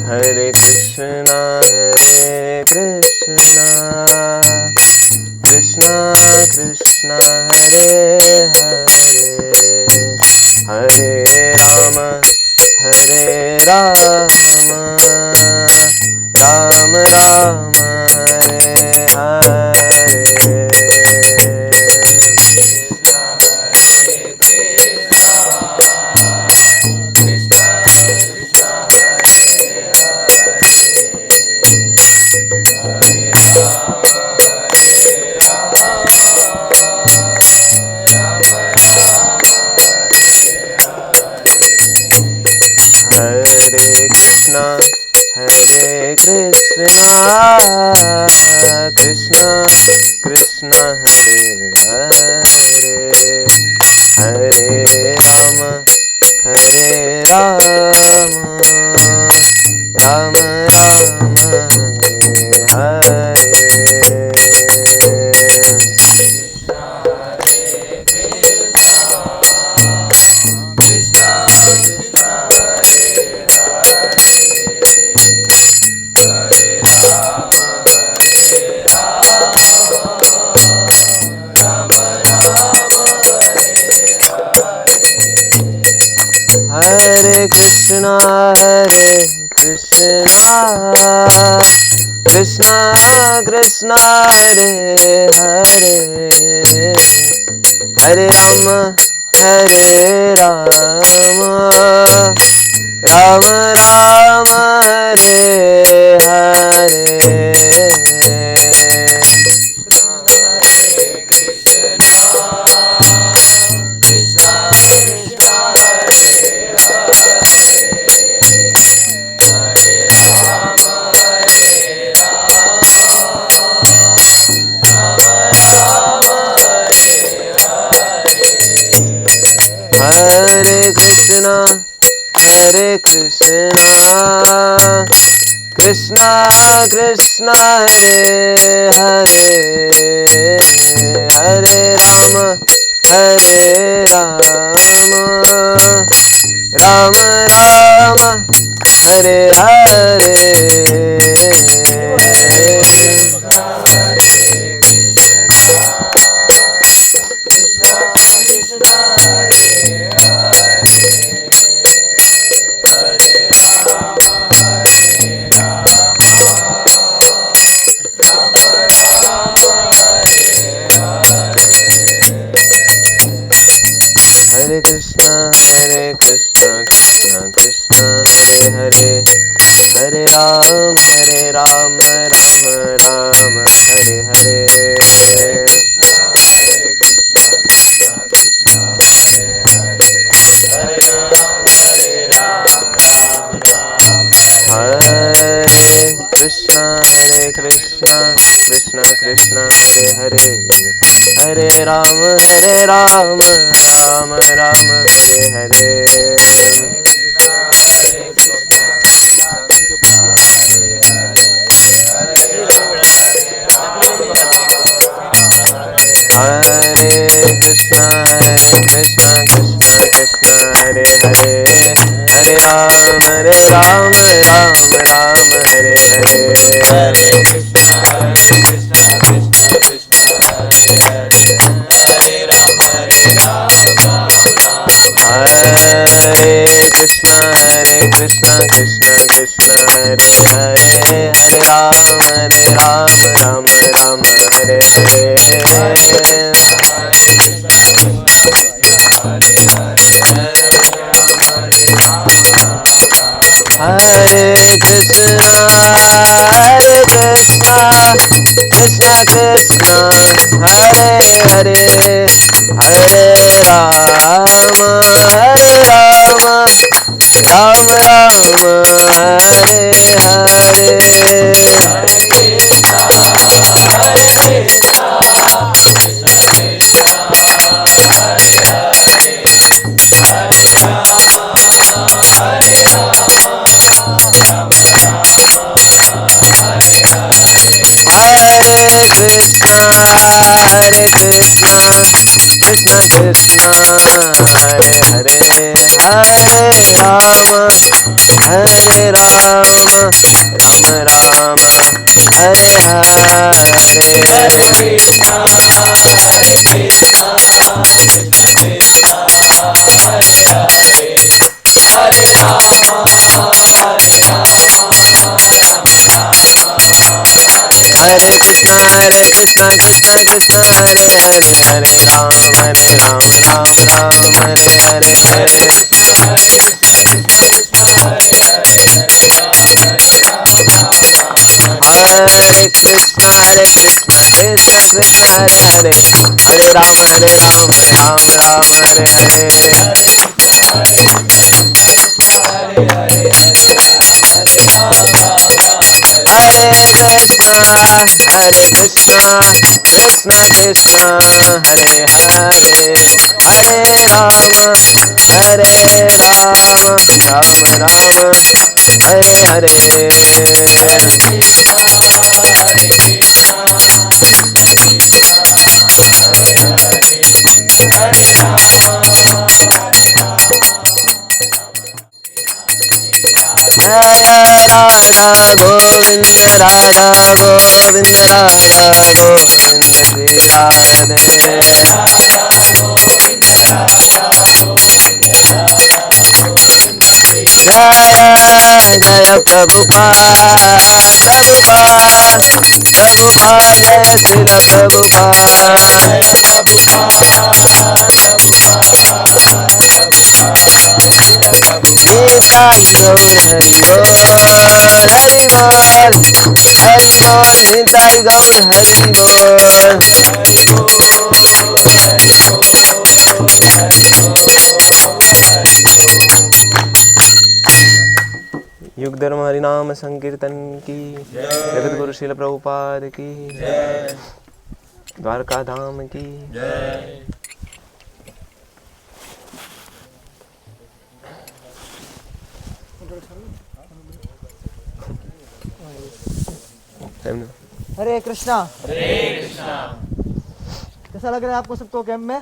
Hare Krishna, Krishna Krishna, Hare Hare, Hare Rama, Hare Rama, Rama Rama, Hare Hare. Hare Krishna, Krishna Hare Hare, Hare Rama, Hare Rama, Rama Rama, Hare Hare. Hare Krishna, Krishna Krishna, Hare Hare, Hare Rama, Hare Rama, Rama Rama, Hare Hare. Hare Krishna, Krishna Krishna, Hare Hare, Hare Rama, Hare Rama, Rama Rama, Hare Hare. Hare Krishna, Krishna Krishna, Hare Hare, Hare Rama, Rama Rama, Hare Hare. Hare Krishna, Krishna Krishna, Hare Hare, Hare Rama, Rama Rama, Hare Hare. Hare Krishna, Krishna Krishna, Hare Hare, Hare Rama, Rama Rama, Hare Hare. Hare Krishna, Krishna Krishna, Hare Hare, Hare Rama, Rama Hare Krishna, Krishna Krishna, Hare Hare, Hare Rama, Rama Rama, Hare Hare. Hare Krishna, Krishna Krishna, Hare Hare, Hare Rama, Rama Rama, Hare Hare. Hare Krishna Krishna Hare Hare Hare Rama Hare Rama Rama Rama Hare Hare Hare Krishna Krishna Krishna Hare Hare Hare Ram Ram Hare Hare Hare Hare Krishna Krishna Krishna Hare Hare Hare Ram Ram Hare Hare Hare Krishna Krishna Krishna Hare Hare Hare Rama Ram Ram Hare Hare Jaya Radha Govind Radha Govind Radha Govind Shri Radhe Jaya Jaya Prabhupada Prabhupada Prabhupada Jaya Srila Prabhupada Nitai Gaur Hari Bol युग धर्म हरिनाम संकीर्तन की जगत गुरु श्रील प्रभुपाद की द्वारका धाम की हरे कृष्णा। कैसा लग रहा है आपको सबको कैंप में?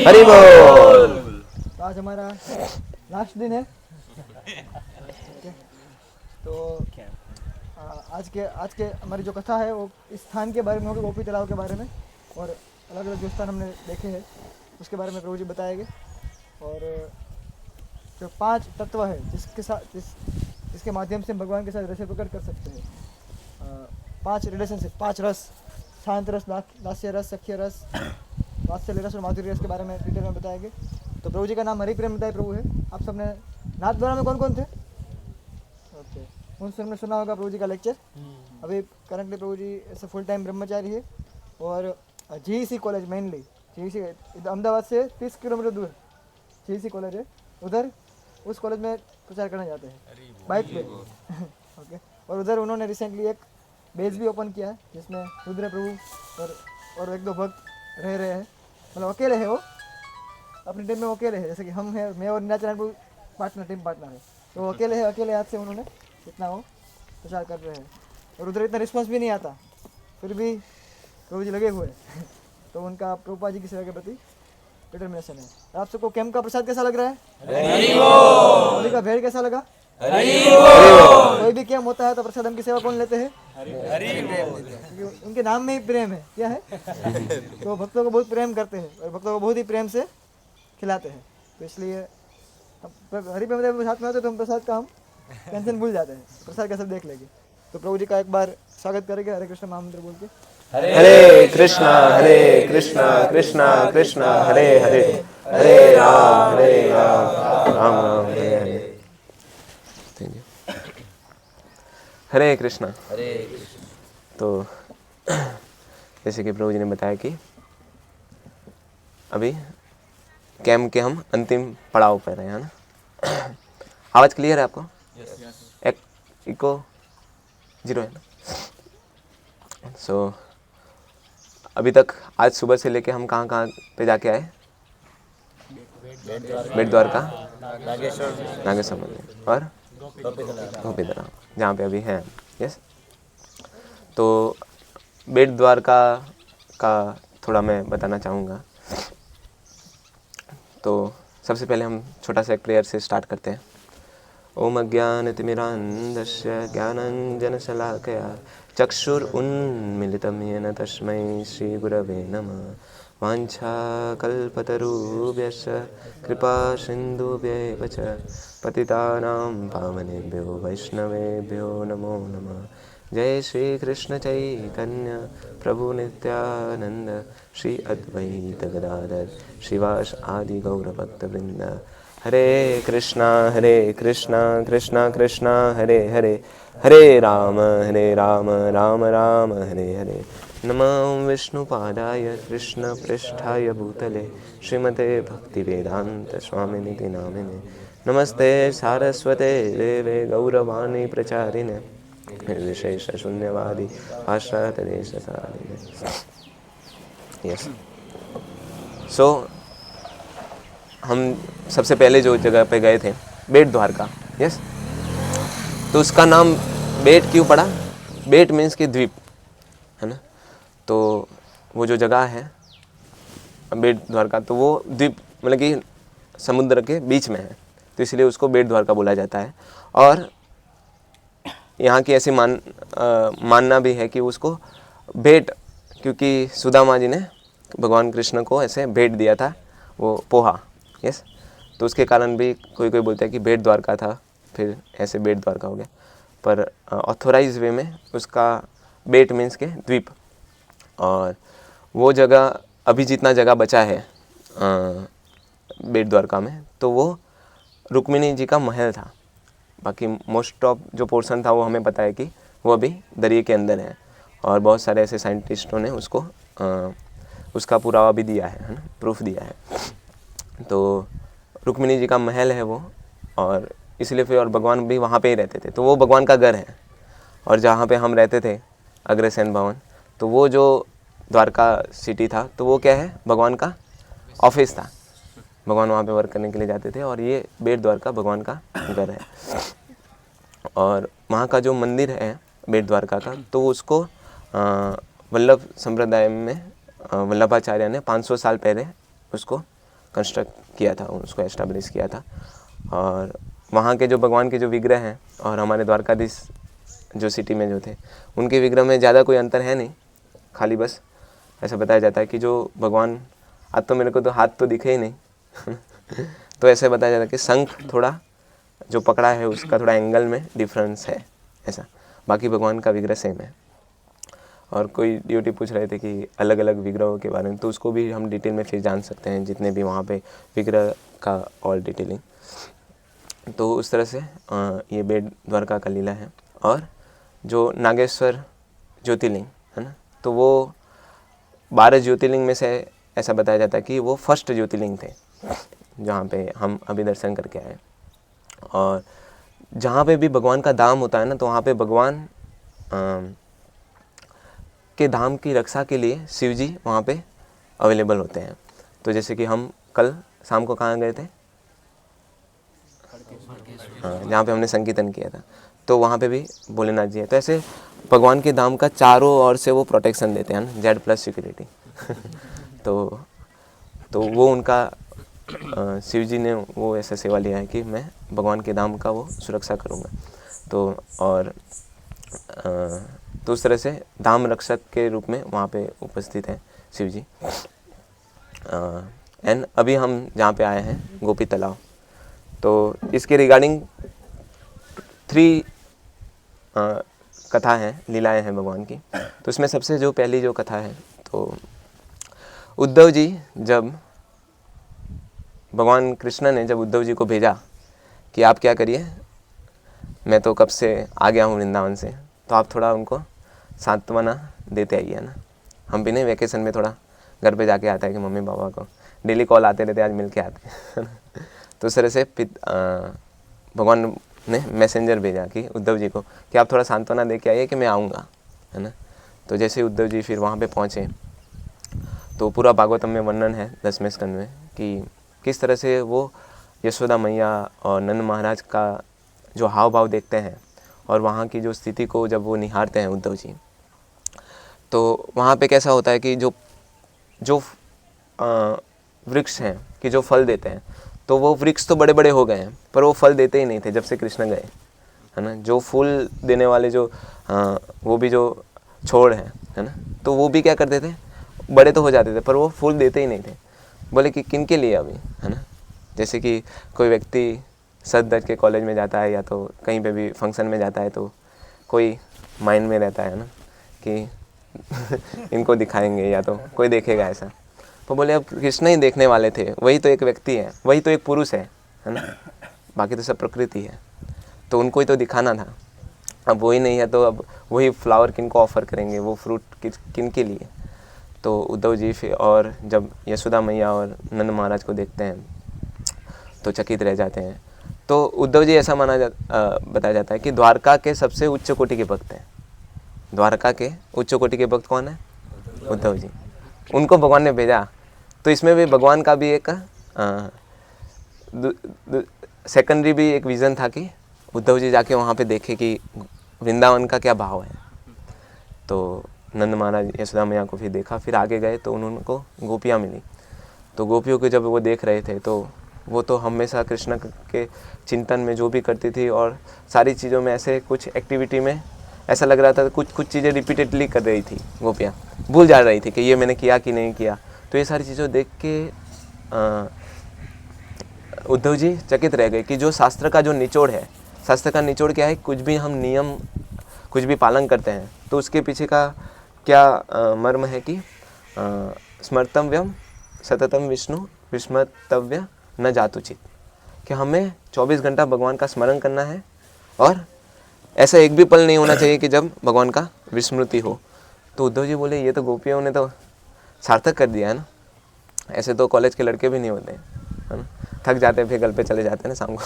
हरि बोल। आज हमारा लास्ट दिन है। तो आज के हमारी जो कथा है वो इस स्थान के बारे में होगी, गोपी तालाब के बारे में, और अलग अलग जो स्थान हमने देखे हैं उसके बारे में प्रभु जी बताएंगे। और जो 5 तत्व है जिसके माध्यम से हम भगवान के साथ रस प्रकट कर सकते हैं। 5 रिलेशनशिप, 5 रस, शांत रस, लास्य रस, सख्य रस, वात्सल्य रस और माधुर्य रस के बारे में डिटेल में बताएंगे। तो प्रभु जी का नाम हरि प्रेम बताए प्रभु है। आप सबने नाथ द्वारा में कौन कौन थे? ओके, उन सबने सुना होगा प्रभु जी का लेक्चर। अभी करंटली प्रभु जी ऐसे फुल टाइम ब्रह्मचारी है और GEC college, mainly GEC Ahmedabad से 30 किलोमीटर दूर GEC कॉलेज है, उधर उस कॉलेज में प्रचार करने जाते हैं बाइक पे। ओके, और उधर उन्होंने रिसेंटली एक बेस भी ओपन किया है जिसमें रुद्र प्रभु और 1-2 भक्त रह रहे हैं। मतलब अकेले है वो, अपनी टीम में अकेले है, जैसे कि हम हैं, मैं और नीलाचरण प्रभु टीम पार्टनर है, तो वो अकेले है। अकेले हाथ से उन्होंने इतना वो प्रचार कर रहे हैं और उधर इतना रिस्पॉन्स भी नहीं आता, फिर भी प्रभु जी लगे हुए हैं। तो उनका प्रभुपाद जी की सेवा के प्रति डिटर्मिनेशन है। आप सबको कैंप का प्रसाद कैसा लग रहा है? होली का भेड़ कैसा लगा? कोई भी कैंप होता है तो प्रसाद की सेवा कौन लेते हैं? उनके नाम में ही प्रेम है। क्या है? तो भक्तों को बहुत प्रेम करते हैं और भक्तों को बहुत ही प्रेम से खिलाते हैं। तो इसलिए हरि प्रेम साथ में होते तो हम प्रसाद का हम टेंशन भूल जाते हैं, प्रसाद का सब देख लेंगे। तो प्रभु जी का एक बार स्वागत करेंगे हरे कृष्ण महामंत्र बोल के। हरे कृष्णा कृष्णा कृष्णा हरे हरे, हरे राम राम राम हरे हरे। हरे कृष्णा। तो जैसे कि प्रभु जी ने बताया कि अभी कैंप के हम अंतिम पड़ाव पर हैं, है ना। आवाज़ क्लियर है आपको? इको 0 है ना। सो अभी तक आज सुबह से लेके हम कहाँ पे जाके आए? बेट द्वारका, नागेश्वर मंदिर और गोपी तालाब, जहाँ पे अभी हैं। यस। तो बेट द्वारका का थोड़ा मैं बताना चाहूँगा। तो सबसे पहले हम छोटा सा एक प्रेयर से स्टार्ट करते हैं। ओम अज्ञानतिमिरान्धस्य ज्ञानाञ्जनशलाकया चक्षुरुन्मिलितं येन तस्मै श्रीगुरवे नमः। वाञ्छाकल्पतरुभ्यश्च कृपासिन्धुभ्येव च पतितानां पावनेभ्यो वैष्णवेभ्यो नमो नमः। जय श्री कृष्ण चैतन्य प्रभु नित्यानंद श्री अद्वैत गदाधर श्रीवास आदि गौरभक्तवृंद। हरे कृष्णा कृष्णा कृष्णा हरे हरे, हरे राम राम राम हरे हरे। नमो विष्णुपादाय कृष्ण पृष्ठाय भूतले श्रीमते भक्तिवेदांत स्वामिनिति नामिने। नमस्ते सारस्वते देवे गौरवाणी प्रचारिणे निर्विशेष शून्यवादी पाश्चात्यदेशसारिणे। यस, सो हम सबसे पहले जो जगह पे गए थे बेट द्वारका। यस, तो उसका नाम बेट क्यों पड़ा? बेट मीन्स कि द्वीप, है ना। तो वो जो जगह है बेट द्वारका, तो वो द्वीप मतलब कि समुद्र के बीच में है, तो इसलिए उसको बेट द्वारका बोला जाता है। और यहाँ की ऐसी मानना भी है कि उसको भेंट, क्योंकि सुदामा जी ने भगवान कृष्ण को ऐसे भेंट दिया था वो पोहा। यस, तो उसके कारण भी कोई कोई बोलता है कि बेट द्वारका था, फिर ऐसे बेट द्वारका हो गया। पर ऑथोराइज वे में उसका बेट मीन्स के द्वीप। और वो जगह अभी जितना जगह बचा है बेट द्वारका में, तो वो रुक्मिणी जी का महल था। बाकी मोस्ट ऑफ जो पोर्शन था वो हमें पता है कि वो अभी दरिया के अंदर है। और बहुत सारे ऐसे साइंटिस्टों ने उसको उसका पुरावा भी दिया है ना, प्रूफ दिया है। तो रुक्मिणी जी का महल है वो, और इसलिए फिर और भगवान भी वहाँ पे ही रहते थे, तो वो भगवान का घर है। और जहाँ पे हम रहते थे अग्रसेन भवन, तो वो जो द्वारका सिटी था, तो वो क्या है, भगवान का ऑफिस था। भगवान वहाँ पे वर्क करने के लिए जाते थे, और ये बेट द्वारका भगवान का घर है। और वहाँ का जो मंदिर है बेट द्वारका का, तो उसको वल्लभ संप्रदाय में वल्लभाचार्य ने 500 साल पहले उसको कंस्ट्रक्ट किया था, उसको एस्टेब्लिश किया था। और वहाँ के जो भगवान के जो विग्रह हैं और हमारे द्वारकाधीश जो सिटी में जो थे, उनके विग्रह में ज़्यादा कोई अंतर है नहीं। खाली बस ऐसा बताया जाता है कि जो भगवान, आज तो मेरे को तो हाथ तो दिखे ही नहीं तो ऐसे बताया जाता है कि शंख थोड़ा जो पकड़ा है उसका थोड़ा एंगल में डिफरेंस है ऐसा, बाकी भगवान का विग्रह सेम है। और कोई ड्यूटी पूछ रहे थे कि अलग अलग विग्रहों के बारे में, तो उसको भी हम डिटेल में फिर जान सकते हैं, जितने भी वहाँ पे विग्रह का और डिटेलिंग। तो उस तरह से ये बेट द्वारका का लीला है। और जो नागेश्वर ज्योतिर्लिंग है ना, तो वो 12 ज्योतिर्लिंग में से ऐसा बताया जाता है कि वो फर्स्ट ज्योतिर्लिंग थे जहाँ पे हम अभी दर्शन करके आए। और जहाँ पे भी भगवान का धाम होता है ना, तो वहाँ पे भगवान के धाम की रक्षा के लिए शिव जी वहाँ पे अवेलेबल होते हैं। तो जैसे कि हम कल शाम को कहाँ गए थे, जहाँ पे हमने संकीर्तन किया था, तो वहाँ पे भी भोलेनाथ जी है। तो ऐसे भगवान के धाम का चारों ओर से वो प्रोटेक्शन देते हैं ना, Z+ सिक्योरिटी तो वो उनका शिव जी ने वो ऐसा सेवा लिया है कि मैं भगवान के धाम का वो सुरक्षा करूँगा। तो और तो उस तरह से धाम रक्षक के रूप में वहाँ पे उपस्थित हैं शिव जी। एंड अभी हम जहाँ पे आए हैं गोपी तालाब, तो इसके रिगार्डिंग 3 कथा हैं, लीलाएं हैं भगवान की। तो इसमें सबसे जो पहली जो कथा है, तो उद्धव जी जब भगवान कृष्ण ने जब उद्धव जी को भेजा कि आप क्या करिए, मैं तो कब से आ गया हूँ वृंदावन से, तो आप थोड़ा उनको सांत्वना देते आइए ना। हम भी नहीं वैकेशन में थोड़ा घर पे जाके आता है कि मम्मी पापा को डेली कॉल आते रहते, आज मिल के आते तो उस तरह से भगवान ने मैसेंजर भेजा कि उद्धव जी को कि आप थोड़ा सांत्वना दे के आइए कि मैं आऊँगा, है ना। तो जैसे उद्धव जी फिर वहाँ पे पहुँचे, तो पूरा भागवतम में वर्णन है 10वें स्कंद में कि किस तरह से वो यशोदा मैया और नंद महाराज का जो हाव भाव देखते हैं और वहाँ की जो स्थिति को जब वो निहारते हैं उद्धव जी, तो वहाँ पे कैसा होता है कि जो जो वृक्ष हैं कि जो फल देते हैं, तो वो वृक्ष तो बड़े बड़े हो गए हैं पर वो फल देते ही नहीं थे जब से कृष्ण गए, है ना। जो फूल देने वाले जो वो भी जो छोड़ हैं, है ना, तो वो भी क्या करते थे, बड़े तो हो जाते थे पर वो फूल देते ही नहीं थे। बोले कि किन के लिए अभी, है ना। जैसे कि कोई व्यक्ति सदगंज के कॉलेज में जाता है या तो कहीं पे भी फंक्शन में जाता है, तो कोई माइंड में रहता है ना कि इनको दिखाएंगे या तो कोई देखेगा ऐसा। तो बोले अब कृष्ण ही देखने वाले थे, वही तो एक व्यक्ति है, वही तो एक पुरुष है ना, बाकी तो सब प्रकृति है, तो उनको ही तो दिखाना था। अब वही नहीं है तो अब वही फ्लावर किन को ऑफ़र करेंगे, वो फ्रूट किन के लिए। तो उद्धव जी फिर और जब यशोदा मैया और नंद महाराज को देखते हैं तो चकित रह जाते हैं। तो उद्धव जी ऐसा बताया जाता है कि द्वारका के सबसे उच्च कोटि के भक्त हैं। द्वारका के उच्च कोटि के भक्त कौन है? उद्धव जी। उनको भगवान ने भेजा। तो इसमें भी भगवान का भी एक सेकेंडरी भी एक विज़न था कि उद्धव जी जाके वहाँ पे देखे कि वृंदावन का क्या भाव है। तो नंद महाराज यशोदा मैया को फिर देखा, फिर आगे गए तो उनको गोपियाँ मिली। तो गोपियों को जब वो देख रहे थे तो वो तो हमेशा कृष्ण के चिंतन में जो भी करती थी और सारी चीज़ों में ऐसे कुछ एक्टिविटी में ऐसा लग रहा था कुछ चीज़ें रिपीटेडली कर रही थी। गोपियाँ भूल जा रही थी कि ये मैंने किया कि नहीं किया। तो ये सारी चीज़ों देख के उद्धव जी चकित रह गए कि जो शास्त्र का जो निचोड़ है, शास्त्र का निचोड़ क्या है, कुछ भी हम नियम कुछ भी पालन करते हैं तो उसके पीछे का क्या मर्म है कि स्मर्तव्यम सततम विष्णु विस्मर्तव्य न जातुचित, कि हमें 24 घंटा भगवान का स्मरण करना है और ऐसा एक भी पल नहीं होना चाहिए कि जब भगवान का विस्मृति हो। तो उद्धव जी बोले ये तो गोपियों ने तो सार्थक कर दिया है ना, ऐसे तो कॉलेज के लड़के भी नहीं होते हैं, है ना, थक जाते हैं फिर घर पे चले जाते हैं ना शाम को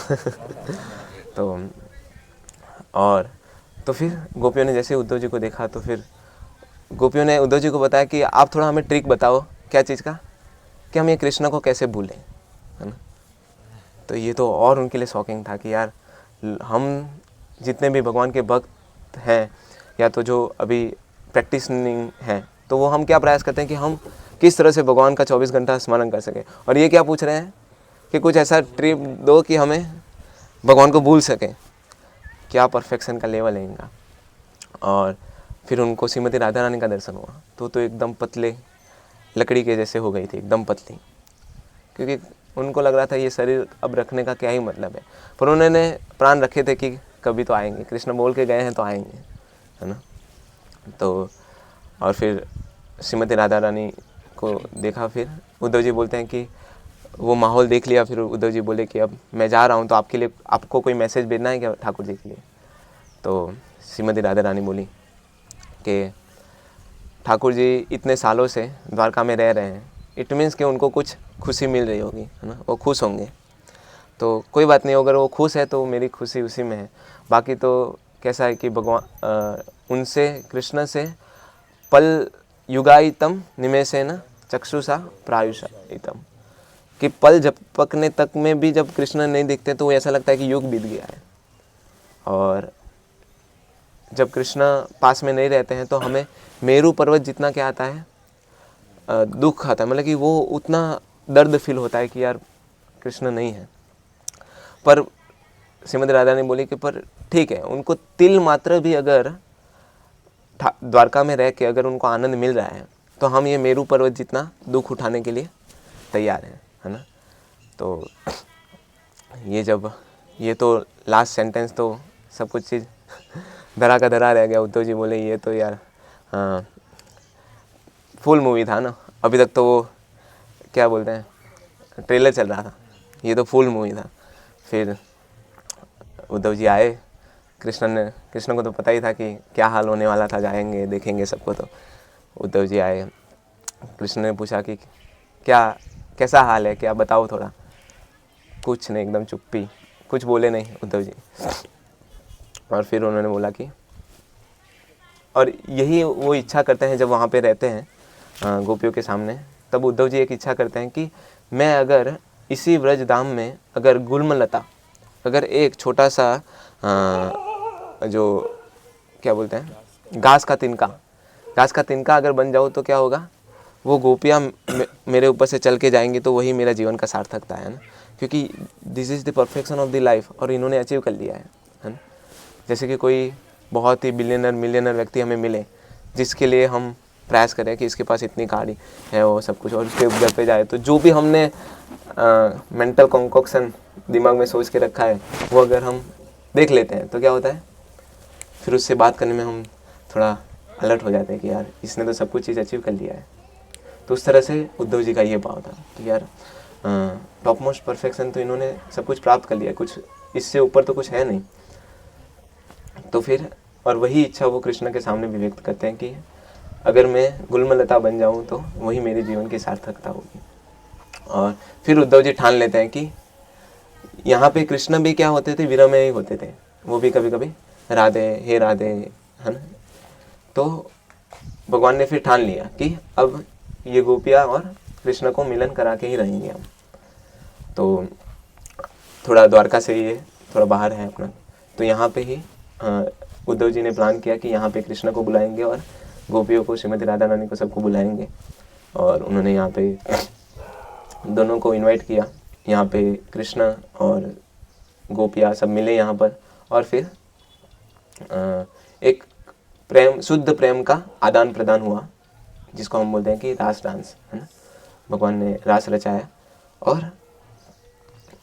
तो फिर गोपियों ने जैसे उद्धव जी को देखा तो फिर गोपियों ने उद्धव जी को बताया कि आप थोड़ा हमें ट्रिक बताओ, क्या चीज़ का, कि हम ये कृष्ण को कैसे भूलें, है ना। तो ये तो और उनके लिए शॉकिंग था कि यार हम जितने भी भगवान के भक्त हैं या तो जो अभी प्रैक्टिसिंग हैं, तो वो हम क्या प्रयास करते हैं कि हम किस तरह से भगवान का 24 घंटा स्मरण कर सकें, और ये क्या पूछ रहे हैं कि कुछ ऐसा ट्रिप दो कि हमें भगवान को भूल सकें। क्या परफेक्शन का लेवल है इनका। और फिर उनको श्रीमती राधा रानी का दर्शन हुआ तो एकदम पतले लकड़ी के जैसे हो गई थी, एकदम पतली, क्योंकि उनको लग रहा था ये शरीर अब रखने का क्या ही मतलब है। पर उन्होंने प्राण रखे थे कि कभी तो आएंगे, कृष्ण बोल के गए हैं तो आएंगे, है ना। तो और फिर श्रीमती राधा रानी को देखा, फिर उद्धव जी बोलते हैं कि वो माहौल देख लिया, फिर उद्धव जी बोले कि अब मैं जा रहा हूँ तो आपके लिए आपको कोई मैसेज भेजना है क्या ठाकुर जी के लिए। तो श्रीमती राधा रानी बोली कि ठाकुर जी इतने सालों से द्वारका में रह रहे हैं, इट मीन्स कि उनको कुछ खुशी मिल रही होगी, है ना, वो खुश होंगे। तो कोई बात नहीं, अगर वो खुश है तो मेरी खुशी उसी में है। बाकी तो कैसा है कि भगवान उनसे कृष्ण से पल युगायितम निमेषेन चक्षुषा प्रायुषायितम, कि पल झपकने तक में भी जब कृष्ण नहीं दिखते तो ऐसा लगता है कि युग बीत गया है। और जब कृष्ण पास में नहीं रहते हैं तो हमें मेरू पर्वत जितना क्या आता है, दुख आता है, मतलब कि वो उतना दर्द फील होता है कि यार कृष्ण नहीं है। पर श्रीमती राधा ने बोली कि पर ठीक है, उनको तिल मात्र भी अगर द्वारका में रह के अगर उनको आनंद मिल रहा है तो हम ये मेरू पर्वत जितना दुख उठाने के लिए तैयार हैं, है ना। तो ये तो लास्ट सेंटेंस तो सब कुछ चीज़ धरा का धरा रह गया। उद्धव जी बोले ये तो यार फुल मूवी था ना, अभी तक तो वो क्या बोलते हैं ट्रेलर चल रहा था, ये तो फुल मूवी था। फिर उद्धव जी आए, कृष्ण को तो पता ही था कि क्या हाल होने वाला था, जाएंगे देखेंगे सबको। तो उद्धव जी आए, कृष्ण ने पूछा कि कैसा हाल है, क्या बताओ थोड़ा। कुछ नहीं, एकदम चुप्पी, कुछ बोले नहीं उद्धव जी। और फिर उन्होंने बोला कि और यही वो इच्छा करते हैं जब वहाँ पे रहते हैं गोपियों के सामने, तब उद्धव जी एक इच्छा करते हैं कि मैं अगर इसी व्रज धाम में अगर गुल्मलता, अगर एक छोटा सा जो क्या बोलते हैं घास का तिनका रास का तिनका अगर बन जाऊँ तो क्या होगा, वो गोपियाँ मेरे ऊपर से चल के जाएंगी तो वही मेरा जीवन का सार्थकता है ना, क्योंकि this is the perfection of the life, और इन्होंने अचीव कर लिया है ना। जैसे कि कोई बहुत ही बिलियनर मिलियनर व्यक्ति हमें मिले जिसके लिए हम प्रयास करें कि इसके पास इतनी गाड़ी है वो सब कुछ, और उसके घर पे जाए तो जो भी हमने मेंटल कॉन्कॉक्शन दिमाग में सोच के रखा है वो अगर हम देख लेते हैं तो क्या होता है, फिर उससे बात करने में हम थोड़ा अलर्ट हो जाते हैं कि यार इसने तो सब कुछ चीज़ अचीव कर लिया है। तो उस तरह से उद्धव जी का ये भाव था कि यार टॉप मोस्ट परफेक्शन तो इन्होंने सब कुछ प्राप्त कर लिया, कुछ इससे ऊपर तो कुछ है नहीं। तो फिर और वही इच्छा वो कृष्ण के सामने भी व्यक्त करते हैं कि अगर मैं गुलमलता बन जाऊं तो वही मेरे जीवन की सार्थकता होगी। और फिर उद्धव जी ठान लेते हैं कि यहाँ पे कृष्ण भी क्या होते थे, विरह ही होते थे, वो भी कभी कभी राधे हे राधे, है ना। तो भगवान ने फिर ठान लिया कि अब ये गोपियाँ और कृष्ण को मिलन करा के ही रहेंगे हम। तो थोड़ा द्वारका से ये थोड़ा बाहर है अपना, तो यहाँ पे ही उद्धव जी ने प्लान किया कि यहाँ पे कृष्ण को बुलाएंगे और गोपियों को, श्रीमती राधा रानी को, सबको बुलाएंगे। और उन्होंने यहाँ पे दोनों को इनवाइट किया, यहाँ पे कृष्ण और गोपियाँ सब मिले यहाँ पर, और फिर एक प्रेम, शुद्ध प्रेम का आदान प्रदान हुआ, जिसको हम बोलते हैं कि रास डांस, है ना। भगवान ने रास रचाया, और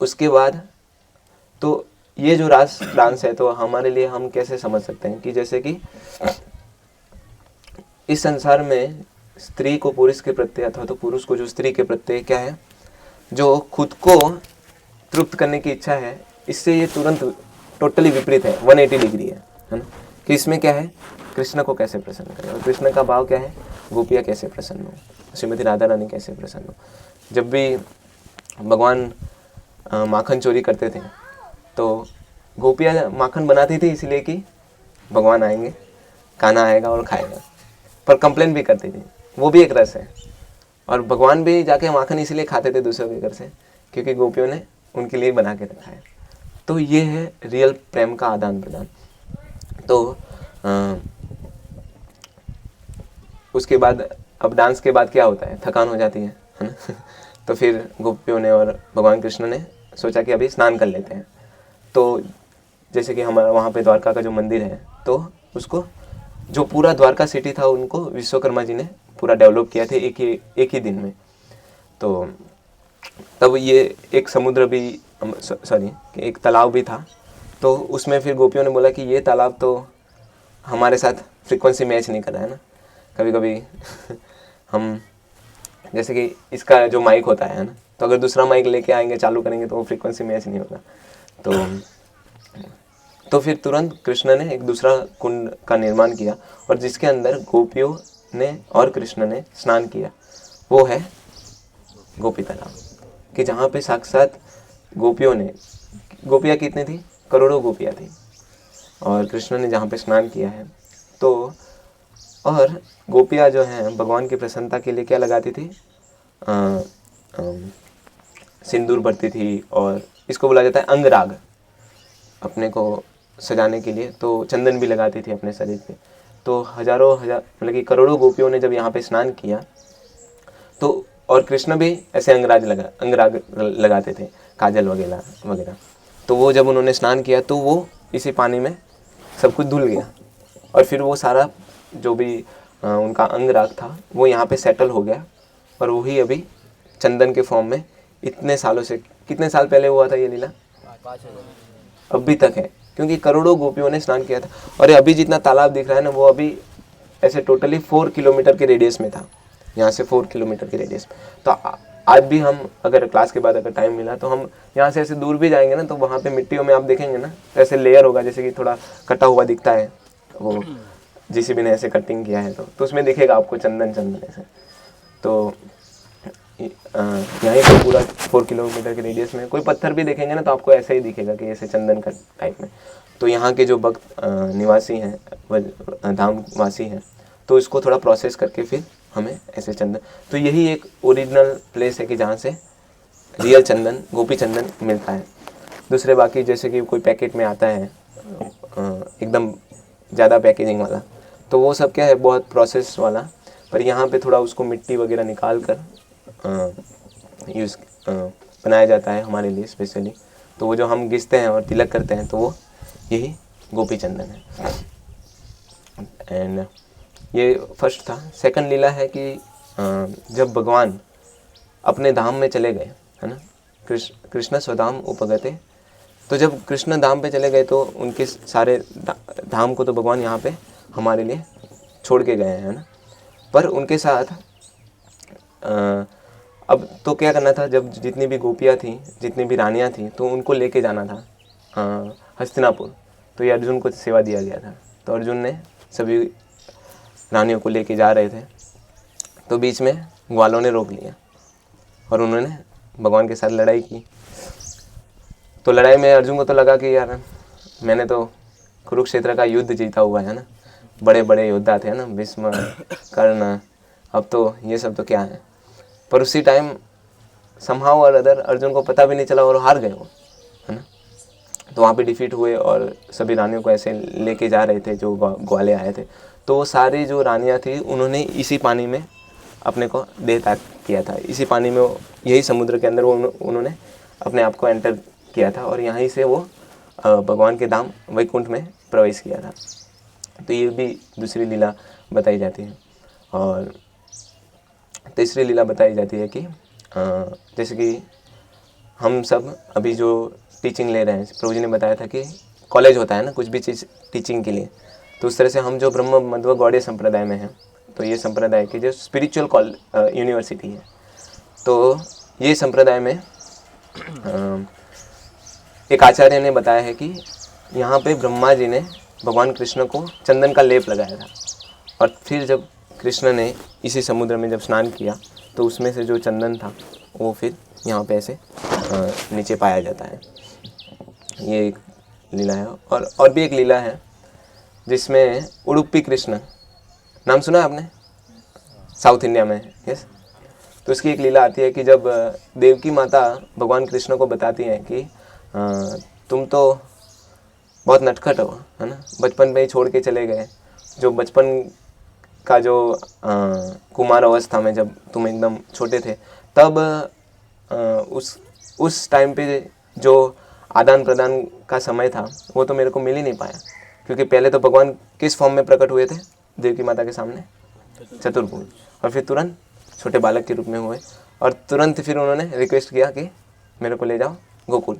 उसके बाद तो ये जो रास डांस है तो हमारे लिए हम कैसे समझ सकते हैं कि जैसे कि इस संसार में स्त्री को पुरुष के प्रति, अथवा तो पुरुष को जो स्त्री के प्रति क्या है, जो खुद को तृप्त करने की इच्छा है, इससे ये तुरंत टोटली विपरीत है, 180 डिग्री है ना। कि इसमें क्या है, कृष्ण को कैसे प्रसन्न करें, और कृष्ण का भाव क्या है, गोपियाँ कैसे प्रसन्न हो, श्रीमती राधा रानी कैसे प्रसन्न हो। जब भी भगवान माखन चोरी करते थे तो गोपियाँ माखन बनाती थी इसलिए कि भगवान आएंगे, खाना आएगा और खाएगा, पर कंप्लेन भी करती थी, वो भी एक रस है। और भगवान भी जाके माखन इसलिए खाते थे दूसरों के घर से क्योंकि गोपियों ने उनके लिए बना के रखा है। तो ये है रियल प्रेम का आदान प्रदान। तो उसके बाद अब डांस के बाद क्या होता है, थकान हो जाती है ना। तो फिर गोपियों ने और भगवान कृष्ण ने सोचा कि अभी स्नान कर लेते हैं। तो जैसे कि हमारा वहाँ पे द्वारका का जो मंदिर है, तो उसको जो पूरा द्वारका सिटी था उनको विश्वकर्मा जी ने पूरा डेवलप किया थे एक ही दिन में। तो तब ये एक समुद्र भी, सॉरी, एक तालाब भी था। तो उसमें फिर गोपियों ने बोला कि ये तालाब तो हमारे साथ फ्रीक्वेंसी मैच नहीं कर रहा है ना। कभी कभी हम जैसे कि इसका जो माइक होता है ना, तो अगर दूसरा माइक लेके आएंगे चालू करेंगे तो वो फ्रीक्वेंसी मैच नहीं होगा। तो फिर तुरंत कृष्ण ने एक दूसरा कुंड का निर्माण किया, और जिसके अंदर गोपियों ने और कृष्ण ने स्नान किया, वो है गोपी तालाब, कि जहाँ पे साक्षात गोपियों ने, गोपियाँ कितनी थी, करोड़ों गोपियाँ थी, और कृष्ण ने जहाँ पे स्नान किया है। तो और गोपियाँ जो हैं भगवान की प्रसन्नता के लिए क्या लगाती थी, सिंदूर भरती थी, और इसको बोला जाता है अंगराग, अपने को सजाने के लिए। तो चंदन भी लगाती थी अपने शरीर पे। तो हजारों हजार, मतलब कि करोड़ों गोपियों ने जब यहाँ पे स्नान किया, तो और कृष्ण भी ऐसे अंगराग लगाते थे, काजल वगैरह वगैरह। तो वो जब उन्होंने स्नान किया तो वो इसी पानी में सब कुछ धुल गया, और फिर वो सारा जो भी उनका अंगराग था वो यहाँ पे सेटल हो गया, और वही अभी चंदन के फॉर्म में इतने सालों से, कितने साल पहले हुआ था ये लीला, अभी तक है, क्योंकि करोड़ों गोपियों ने स्नान किया था। और अभी जितना तालाब दिख रहा है ना, वो अभी ऐसे टोटली 4 किलोमीटर के रेडियस में था, यहाँ से 4 किलोमीटर के रेडियस में। तो आज भी हम अगर क्लास के बाद अगर टाइम मिला तो हम यहाँ से ऐसे दूर भी जाएंगे ना, तो वहाँ पे मिट्टियों में आप देखेंगे ना, ऐसे लेयर होगा, जैसे कि थोड़ा कटा हुआ दिखता है, वो JCB ने ऐसे कटिंग किया है तो उसमें दिखेगा आपको चंदन ऐसे। तो यहीं पर पूरा 4 किलोमीटर के रेडियस में कोई पत्थर भी देखेंगे ना तो आपको ऐसा ही दिखेगा कि ऐसे चंदन का टाइप में। तो यहाँ के जो भक्त निवासी हैं, धाम वासी हैं, तो इसको थोड़ा प्रोसेस करके फिर हमें ऐसे चंदन, तो यही एक ओरिजिनल प्लेस है कि जहाँ से रियल चंदन, गोपी चंदन मिलता है। दूसरे बाकी जैसे कि कोई पैकेट में आता है एकदम ज़्यादा पैकेजिंग वाला, तो वो सब क्या है बहुत प्रोसेस वाला, पर यहाँ पे थोड़ा उसको मिट्टी वगैरह निकाल कर यूज़ बनाया जाता है हमारे लिए स्पेशली। तो वो जो हम घिसते हैं और तिलक करते हैं तो वो यही गोपी चंदन है। एंड ये फर्स्ट था। सेकंड लीला है कि जब भगवान अपने धाम में चले गए, है ना, कृष्ण स्वधाम उपगते, तो जब कृष्ण धाम पे चले गए तो उनके सारे धाम को तो भगवान यहाँ पे हमारे लिए छोड़ के गए हैं, है ना। पर उनके साथ अब तो क्या करना था, जब जितनी भी गोपियाँ थी, जितनी भी रानियाँ थी, तो उनको लेके जाना था हस्तिनापुर। तो ये अर्जुन को सेवा दिया गया था। तो अर्जुन ने सभी रानियों को लेके जा रहे थे, तो बीच में ग्वालों ने रोक लिया और उन्होंने भगवान के साथ लड़ाई की। तो लड़ाई में अर्जुन को तो लगा कि यार मैंने तो कुरुक्षेत्र का युद्ध जीता हुआ है ना, बड़े बड़े योद्धा थे ना, भीष्म, कर्ण, अब तो ये सब तो क्या है। पर उसी टाइम समहाउ और अदर अर्जुन को पता भी नहीं चला और हार गए वो, है ना। तो वहाँ पे डिफीट हुए और सभी रानियों को ऐसे लेके जा रहे थे जो ग्वाले आए थे। तो वो सारी जो रानियाँ थी उन्होंने इसी पानी में अपने को देह त्याग किया था। इसी पानी में, यही समुद्र के अंदर वो उन्होंने अपने आप को एंटर किया था और यहीं से वो भगवान के धाम वैकुंठ में प्रवेश किया था। तो ये भी दूसरी लीला बताई जाती है। और तीसरी लीला बताई जाती है कि जैसे कि हम सब अभी जो टीचिंग ले रहे हैं, प्रभु जी ने बताया था कि कॉलेज होता है ना कुछ भी चीज़ टीचिंग के लिए, तो उस तरह से हम जो ब्रह्म मध्व गौड़ीय संप्रदाय में हैं, तो ये संप्रदाय की जो स्पिरिचुअल यूनिवर्सिटी है, तो ये संप्रदाय में एक आचार्य ने बताया है कि यहाँ पे ब्रह्मा जी ने भगवान कृष्ण को चंदन का लेप लगाया था और फिर जब कृष्ण ने इसी समुद्र में जब स्नान किया तो उसमें से जो चंदन था वो फिर यहाँ पे ऐसे नीचे पाया जाता है। ये एक लीला है। और भी एक लीला है जिसमें उडुपी कृष्ण, नाम सुना आपने, साउथ इंडिया में, यस। तो उसकी एक लीला आती है कि जब देवकी माता भगवान कृष्ण को बताती हैं कि तुम तो बहुत नटखट हो, है ना, बचपन में ही छोड़ के चले गए। जो बचपन का जो कुमार अवस्था में जब तुम एकदम छोटे थे, तब उस टाइम पे जो आदान प्रदान का समय था वो तो मेरे को मिल ही नहीं पाया, क्योंकि पहले तो भगवान किस फॉर्म में प्रकट हुए थे देवकी माता के सामने, चतुर्भुज, और फिर तुरंत छोटे बालक के रूप में हुए और तुरंत फिर उन्होंने रिक्वेस्ट किया कि मेरे को ले जाओ गोकुल।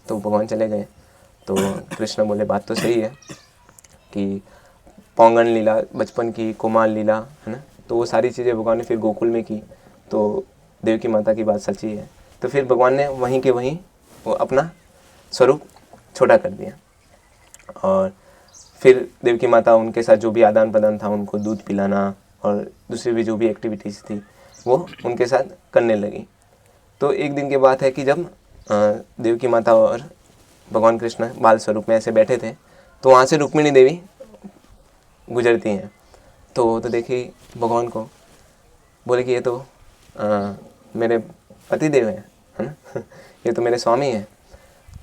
तो भगवान चले गए। तो कृष्ण बोले बात तो सही है कि पौंगन लीला बचपन की, कुमार लीला, है ना, तो वो सारी चीज़ें भगवान ने फिर गोकुल में की। तो देवकी माता की बात सच्ची है। तो फिर भगवान ने वहीं के वहीं वो अपना स्वरूप छोटा कर दिया और फिर देवकी माता उनके साथ जो भी आदान प्रदान था, उनको दूध पिलाना और दूसरी भी जो भी एक्टिविटीज़ थी वो उनके साथ करने लगी। तो एक दिन की बात है कि जब देवकी माता और भगवान कृष्ण बाल स्वरूप में ऐसे बैठे थे, तो वहाँ से रुक्मिणी देवी गुजरती हैं। तो देखी भगवान को, बोले कि ये तो मेरे पति देव हैं, है ना, ये तो मेरे स्वामी हैं।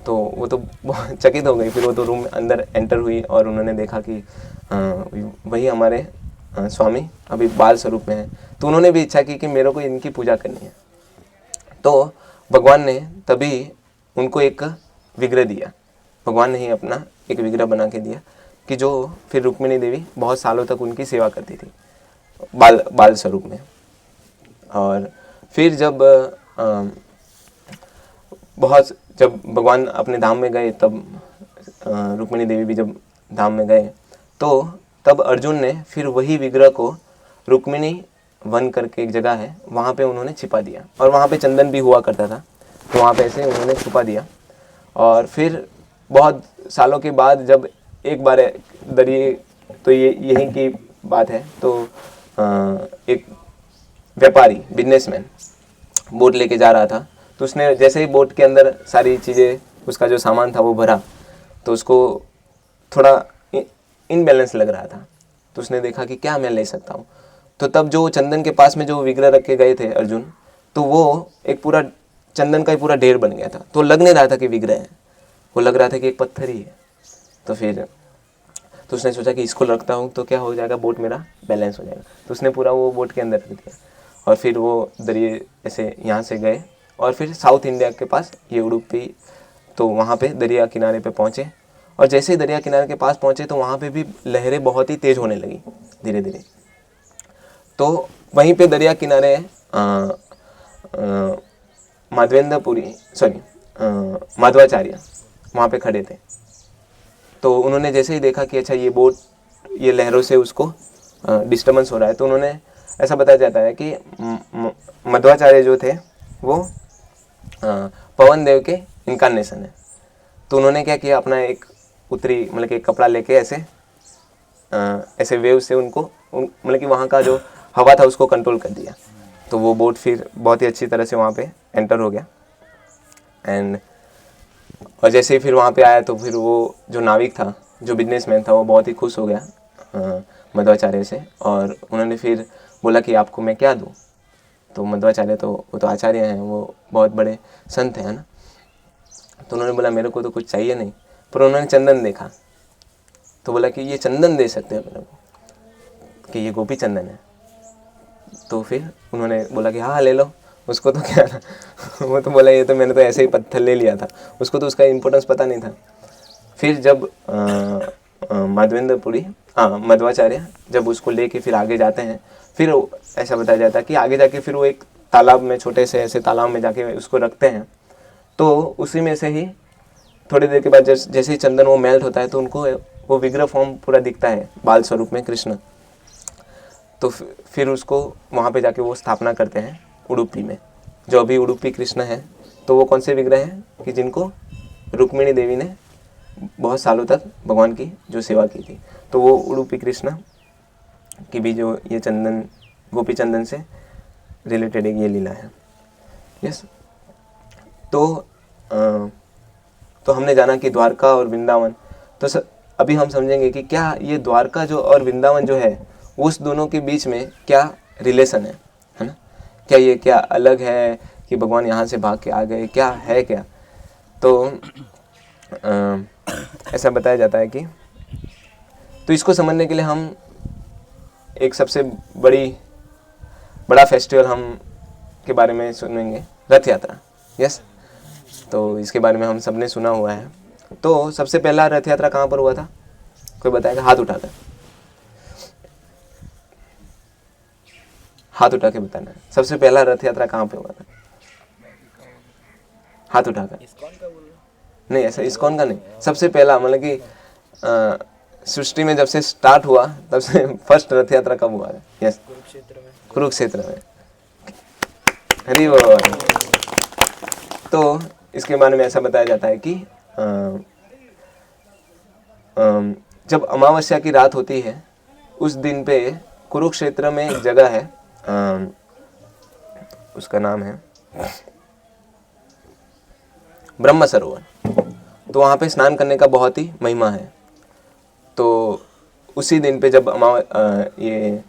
तो वो तो बहुत चकित हो गई। फिर वो तो रूम में अंदर एंटर हुई और उन्होंने देखा कि वही हमारे स्वामी अभी बाल स्वरूप में हैं। तो उन्होंने भी इच्छा की कि मेरे को इनकी पूजा करनी है। तो भगवान ने तभी उनको एक विग्रह दिया। भगवान ने ही अपना एक विग्रह बना के दिया कि जो फिर रुक्मिणी देवी बहुत सालों तक उनकी सेवा करती थी बाल स्वरूप में। और फिर जब जब भगवान अपने धाम में गए, तब रुक्मिणी देवी भी जब धाम में गए, तो तब अर्जुन ने फिर वही विग्रह को रुक्मिणी वन करके एक जगह है, वहाँ पे उन्होंने छिपा दिया। और वहाँ पे चंदन भी हुआ करता था, तो वहाँ पे ऐसे उन्होंने छुपा दिया। और फिर बहुत सालों के बाद जब एक बार दरिए, तो ये यहीं की बात है, तो एक व्यापारी, बिजनेसमैन बोट लेके जा रहा था। तो उसने जैसे ही बोट के अंदर सारी चीज़ें, उसका जो सामान था वो भरा, तो उसको थोड़ा इनबैलेंस लग रहा था। तो उसने देखा कि क्या मैं ले सकता हूँ। तो तब जो चंदन के पास में जो विग्रह रखे गए थे अर्जुन, तो वो एक पूरा चंदन का ही पूरा ढेर बन गया था। तो लग नहीं रहा था कि विग्रह है, वो लग रहा था कि एक पत्थर ही है। तो फिर तो उसने सोचा कि इसको रखता हूँ तो क्या हो जाएगा, बोट मेरा बैलेंस हो जाएगा। तो उसने पूरा वो बोट के अंदर रख दिया और फिर वो दरिए ऐसे यहाँ से गए और फिर साउथ इंडिया के पास ये उडुपी, तो वहाँ पे दरिया किनारे पे पहुँचे। और जैसे ही दरिया किनारे के पास पहुँचे तो वहाँ पे भी लहरें बहुत ही तेज़ होने लगी धीरे धीरे। तो वहीं पे दरिया किनारे माधवाचार्य वहाँ पे खड़े थे। तो उन्होंने जैसे ही देखा कि अच्छा ये बोट ये लहरों से उसको डिस्टर्बेंस हो रहा है, तो उन्होंने ऐसा बताया जाता है कि मध्वाचार्य जो थे वो पवन देव के इनकारनेशन है। तो उन्होंने क्या किया, अपना एक उत्तरी मतलब कि कपड़ा लेके ऐसे वेव से उनको मतलब कि वहाँ का जो हवा था उसको कंट्रोल कर दिया। तो वो बोट फिर बहुत ही अच्छी तरह से वहाँ पे एंटर हो गया और जैसे ही फिर वहाँ पे आया तो फिर वो जो नाविक था, जो बिजनेसमैन था, वो बहुत ही खुश हो गया मध्वाचार्य से और उन्होंने फिर बोला कि आपको मैं क्या दूँ। तो मध्वाचार्य तो वो तो आचार्य हैं, वो बहुत बड़े संत हैं ना। तो उन्होंने बोला मेरे को तो कुछ चाहिए नहीं, पर उन्होंने चंदन देखा तो बोला कि ये चंदन दे सकते हो मेरे को, कि ये गोपी चंदन है। तो फिर उन्होंने बोला कि हाँ ले लो, उसको तो क्या था वो तो बोला ये तो मैंने तो ऐसे ही पत्थर ले लिया था, उसको तो उसका इम्पोर्टेंस पता नहीं था। फिर जब मध्वाचार्य जब उसको लेके फिर आगे जाते हैं, फिर ऐसा बताया जाता है कि आगे जाके फिर वो एक तालाब में, छोटे से ऐसे तालाब में जाके उसको रखते हैं। तो उसी में से ही थोड़ी देर के बाद जैसे ही चंदन वो मेल्ट होता है तो उनको वो विग्रह फॉर्म पूरा दिखता है बाल स्वरूप में कृष्ण। तो फिर उसको वहाँ पे जाके वो स्थापना करते हैं उडुपी में, जो अभी उडुपी कृष्ण है। तो वो कौन से विग्रह हैं कि जिनको रुक्मिणी देवी ने बहुत सालों तक भगवान की जो सेवा की थी, तो वो उडुपी कृष्ण की भी जो ये चंदन, गोपी चंदन से रिलेटेड एक ये लीला है। यस। तो हमने जाना कि द्वारका और वृंदावन, तो अभी हम समझेंगे कि क्या ये द्वारका जो और वृंदावन जो है उस दोनों के बीच में क्या रिलेशन है ना। क्या ये क्या अलग है कि भगवान यहाँ से भाग के आ गए, क्या है क्या। तो ऐसा बताया जाता है कि तो इसको समझने के लिए हम एक सबसे बड़ा फेस्टिवल हम के बारे में सुनेंगे, रथ यात्रा। यस। तो इसके बारे में हम सब ने सुना हुआ है। तो सबसे पहला रथ यात्रा कहाँ पर हुआ था, कोई बताएगा? हाथ उठाकर, हाथ उठा के बताना है। सबसे पहला रथ यात्रा कहाँ पे हुआ था? हाथ उठाकर। नहीं, ऐसा इस्कॉन का नहीं, सबसे पहला मतलब कि सृष्टि में जब से स्टार्ट हुआ तब से फर्स्ट रथ यात्रा कब हुआ है? यस, कुरुक्षेत्र में। हरि बोल। तो इसके बारे में ऐसा बताया जाता है कि जब अमावस्या की रात होती है उस दिन पे कुरुक्षेत्र में एक जगह है, उसका नाम है ब्रह्म सरोवर। तो वहाँ पे स्नान करने का बहुत ही महिमा है। तो उसी दिन पे जब ये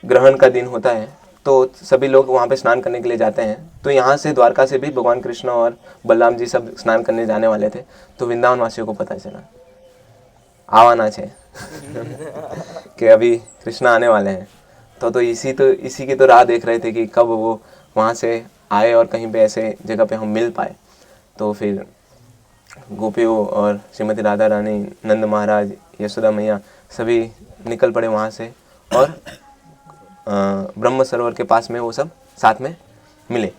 ग्रहण का दिन होता है तो सभी लोग वहाँ पे स्नान करने के लिए जाते हैं। तो यहाँ से द्वारका से भी भगवान कृष्ण और बलराम जी सब स्नान करने जाने वाले थे। तो वृंदावन वासियों को पता चला आवाना छे कि अभी कृष्ण आने वाले हैं। तो इसी की तो राह देख रहे थे कि कब वो वहाँ से आए और कहीं पे ऐसे जगह पे हम मिल पाए। तो फिर गोपियों और श्रीमती राधा रानी, नंद महाराज, यशोदा मैया सभी निकल पड़े वहाँ से और ब्रह्म सरोवर के पास में वो सब साथ में मिले।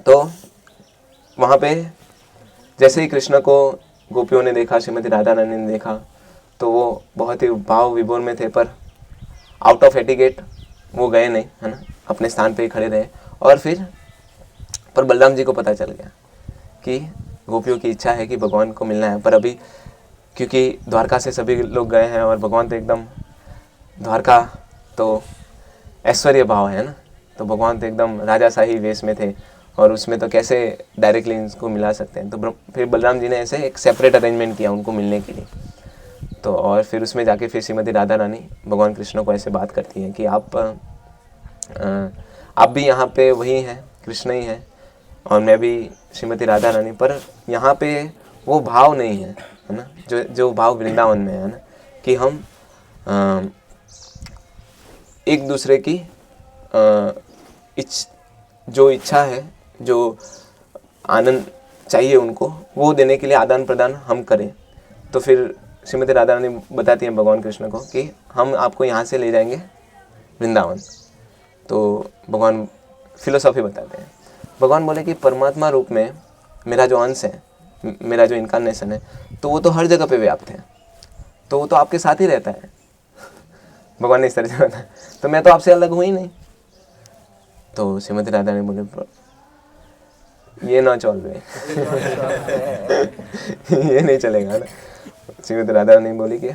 तो वहाँ पे जैसे ही कृष्ण को गोपियों ने देखा, श्रीमती राधा रानी ने देखा, तो वो बहुत ही भाव विभोर में थे, पर आउट ऑफ एटिकेट वो गए नहीं, है ना, अपने स्थान पे ही खड़े रहे। और फिर पर बलराम जी को पता चल गया कि गोपियों की इच्छा है कि भगवान को मिलना है। पर अभी क्योंकि द्वारका से सभी लोग गए हैं और भगवान तो एकदम, द्वारका तो ऐश्वर्य भाव है ना, तो भगवान तो एकदम राजाशाही वेश में थे और उसमें तो कैसे डायरेक्टली इनको मिला सकते हैं। तो फिर बलराम जी ने ऐसे एक सेपरेट अरेंजमेंट किया उनको मिलने के लिए। तो और फिर उसमें जाके फिर श्रीमती राधा रानी भगवान कृष्ण को ऐसे बात करती हैं कि आप भी यहाँ पे वही हैं, कृष्ण ही हैं, और मैं भी श्रीमती राधा रानी, पर यहाँ पे वो भाव नहीं है है ना, जो भाव वृंदावन में है ना, कि हम एक दूसरे की जो इच्छा है, जो आनंद चाहिए उनको, वो देने के लिए आदान प्रदान हम करें। तो फिर श्रीमती राधा रानी बताती हैं भगवान कृष्ण को कि हम आपको यहाँ से ले जाएंगे वृंदावन। तो भगवान फिलोसॉफी बताते हैं। भगवान बोले कि परमात्मा रूप में मेरा जो अंश है, मेरा जो इनकारनेशन है, तो वो तो हर जगह पे व्याप्त है, तो वो तो आपके साथ ही रहता है। भगवान ने इस तरह से बताया, तो मैं तो आपसे अलग हूँ ही नहीं। तो श्रीमती राधा ने बोले ये ना चल रहे ये नहीं चलेगा ना। श्रीमती राधा ने बोली कि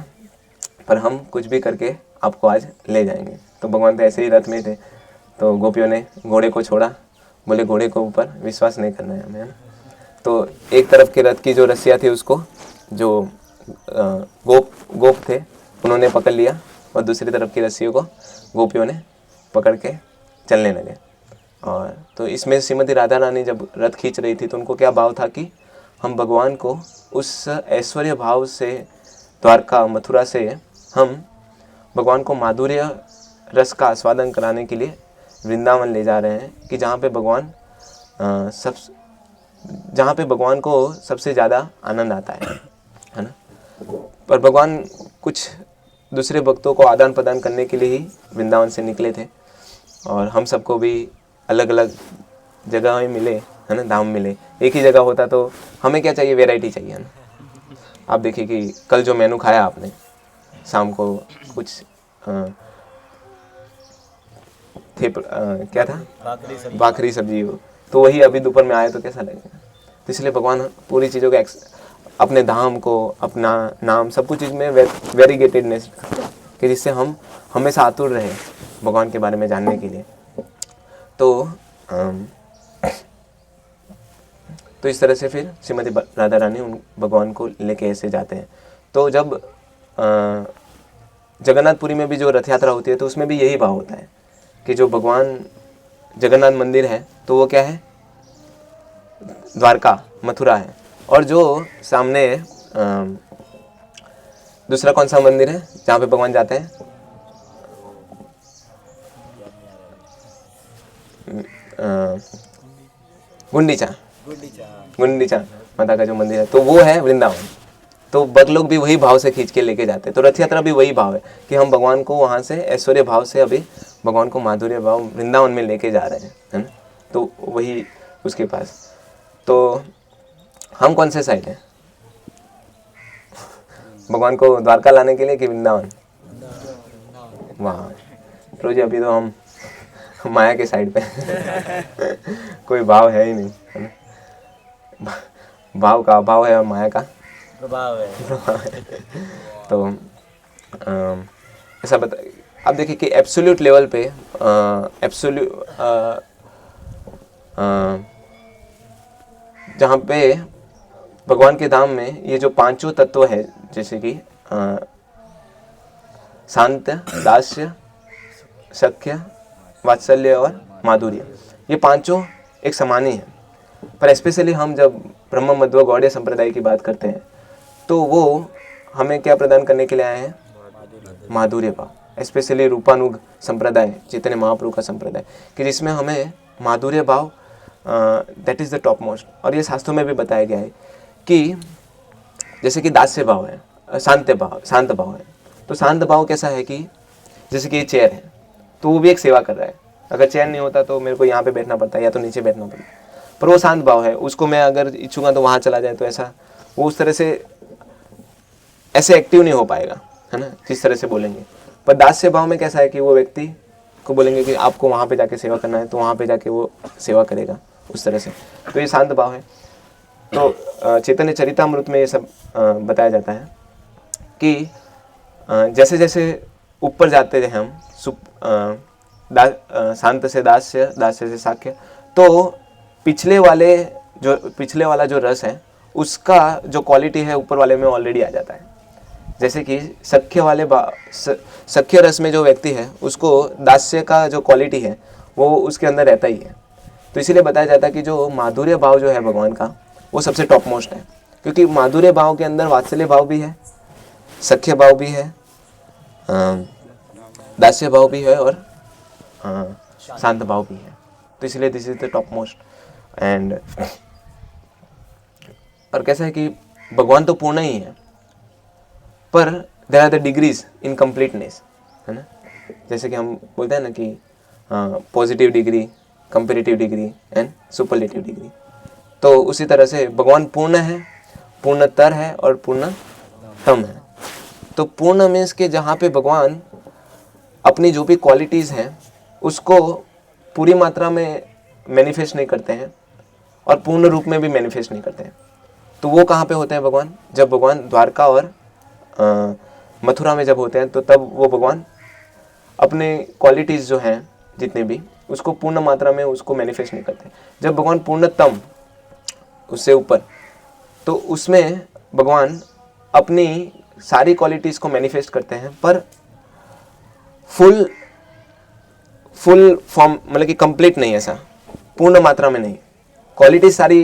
पर हम कुछ भी करके आपको आज ले जाएंगे। तो भगवान तो ऐसे ही रथ में थे, तो गोपियों ने घोड़े को छोड़ा, बोले घोड़े को ऊपर विश्वास नहीं करना है हमें, है ना। तो एक तरफ के रथ की जो रस्सियाँ थी उसको जो गोप थे उन्होंने पकड़ लिया, और दूसरी तरफ की रस्सियों को गोपियों ने पकड़ के चलने लगे। और तो इसमें श्रीमती राधा रानी जब रथ खींच रही थी तो उनको क्या भाव था कि हम भगवान को उस ऐश्वर्य भाव से, द्वारका मथुरा से हम भगवान को माधुर्य रस का आस्वादन कराने के लिए वृंदावन ले जा रहे हैं, कि जहाँ पे भगवान को सबसे ज़्यादा आनंद आता है ना। पर भगवान कुछ दूसरे भक्तों को आदान प्रदान करने के लिए ही वृंदावन से निकले थे, और हम सबको भी अलग अलग जगह मिले, है ना, धाम मिले। एक ही जगह होता तो हमें क्या चाहिए, वैरायटी चाहिए, है ना। आप देखिए कि कल जो मेनू खाया आपने शाम को, कुछ क्या था, भाखरी सब्जी हो, तो वही अभी दोपहर में आए तो कैसा लगेगा। तो इसलिए भगवान पूरी चीज़ों के अपने धाम को, अपना नाम, सब कुछ इसमें वेरीगेटेडनेस, कि जिससे हम हमेशा आतुर रहे भगवान के बारे में जानने के लिए। तो इस तरह से फिर श्रीमती राधा रानी उन भगवान को लेके ऐसे जाते हैं। तो जब जगन्नाथपुरी में भी जो रथ यात्रा होती है तो उसमें भी यही भाव होता है कि जो भगवान जगन्नाथ मंदिर है तो वो क्या है, द्वारका मथुरा है, और जो सामने दूसरा कौन सा मंदिर है जहाँ पे भगवान जाते हैं, गुंडीचा माता का जो मंदिर है, तो वो है वृंदावन। तो भक्त लोग भी वही भाव से खींच के लेके जाते हैं। तो रथ यात्रा भी वही भाव है कि हम भगवान को वहाँ से ऐश्वर्य भाव से अभी भगवान को माधुर्य भाव वृंदावन में लेके जा रहे हैं, है ना। तो वही उसके पास। तो हम कौन से साइड हैं, भगवान को द्वारका लाने के लिए कि वृंदावन? वहाँ रोजी अभी तो हम माया के साइड पे कोई भाव है ही नहीं, है ना। भाव का अभाव है और माया का प्रभाव है। तो ऐसा आप देखिए कि एब्सोल्यूट लेवल पे जहाँ पे भगवान के धाम में ये जो पांचों तत्व है, जैसे कि शांत, दास्य, सख्य, वात्सल्य और माधुर्य, ये पांचों एक समान ही है। पर स्पेशली हम जब ब्रह्म मध्व गौड़ीय संप्रदाय की बात करते हैं तो वो हमें क्या प्रदान करने के लिए आए हैं, माधुर्य भाव। स्पेशली रूपानुग संप्रदाय, चैतन्य महाप्रभु का संप्रदाय, कि जिसमें हमें माधुर्य भाव that is the top most. और ये शास्त्रों में भी बताया गया है कि जैसे कि दास्य भाव है, शांत भाव है। तो शांत भाव कैसा है कि जैसे कि ये चेयर है तो वो भी एक सेवा कर रहा है। अगर चेयर नहीं होता तो मेरे को यहाँ पे बैठना पड़ता है या तो नीचे बैठना पड़ता है, पर वो शांत भाव है, उसको मैं अगर इच्छूंगा तो वहाँ चला जाए, तो ऐसा वो उस तरह से ऐसे एक्टिव नहीं हो पाएगा, है ना, जिस तरह से बोलेंगे। पर दास्य भाव में कैसा है कि वो व्यक्ति को बोलेंगे कि आपको वहाँ पे जाके सेवा करना है तो वहाँ पे जाके वो सेवा करेगा, उस तरह से। तो ये शांत भाव है। तो चैतन्य चरितामृत में ये सब बताया जाता है कि जैसे जैसे ऊपर जाते हैं हम, शांत से दास्य, दास्य से साख्य, तो पिछले वाला जो रस है उसका जो क्वालिटी है ऊपर वाले में ऑलरेडी आ जाता है। जैसे कि सख्य रस में जो व्यक्ति है उसको दास्य का जो क्वालिटी है वो उसके अंदर रहता ही है। तो इसीलिए बताया जाता है कि जो माधुर्य भाव जो है भगवान का वो सबसे टॉप मोस्ट है। क्योंकि माधुर्य भाव के अंदर वात्सल्य भाव भी है, सख्य भाव भी है, दास्य भाव भी है और शांत भाव भी है। तो इसलिए this is the top most. And और कैसा है कि भगवान तो पूर्ण ही है, पर there are the degrees in completeness, है ना। जैसे कि हम बोलते हैं ना कि positive degree, comparative degree and superlative degree. तो उसी तरह से भगवान पूर्ण है, पूर्णतर है और पूर्णतम है। तो पूर्ण मीन्स के जहाँ पे भगवान अपनी जो भी क्वालिटीज़ हैं उसको पूरी मात्रा में मैनिफेस्ट नहीं करते हैं और पूर्ण रूप में भी मैनिफेस्ट नहीं करते हैं। तो वो कहाँ पे होते हैं भगवान? जब भगवान द्वारका और मथुरा में जब होते हैं, तो तब वो भगवान अपने क्वालिटीज़ जो हैं जितने भी, उसको पूर्ण मात्रा में उसको मैनिफेस्ट नहीं करते। जब भगवान पूर्णतम, उससे ऊपर, तो उसमें भगवान अपनी सारी क्वालिटीज़ को मैनिफेस्ट करते हैं, पर फुल फॉर्म, मतलब कि कंप्लीट नहीं, ऐसा पूर्ण मात्रा में नहीं। क्वालिटी सारी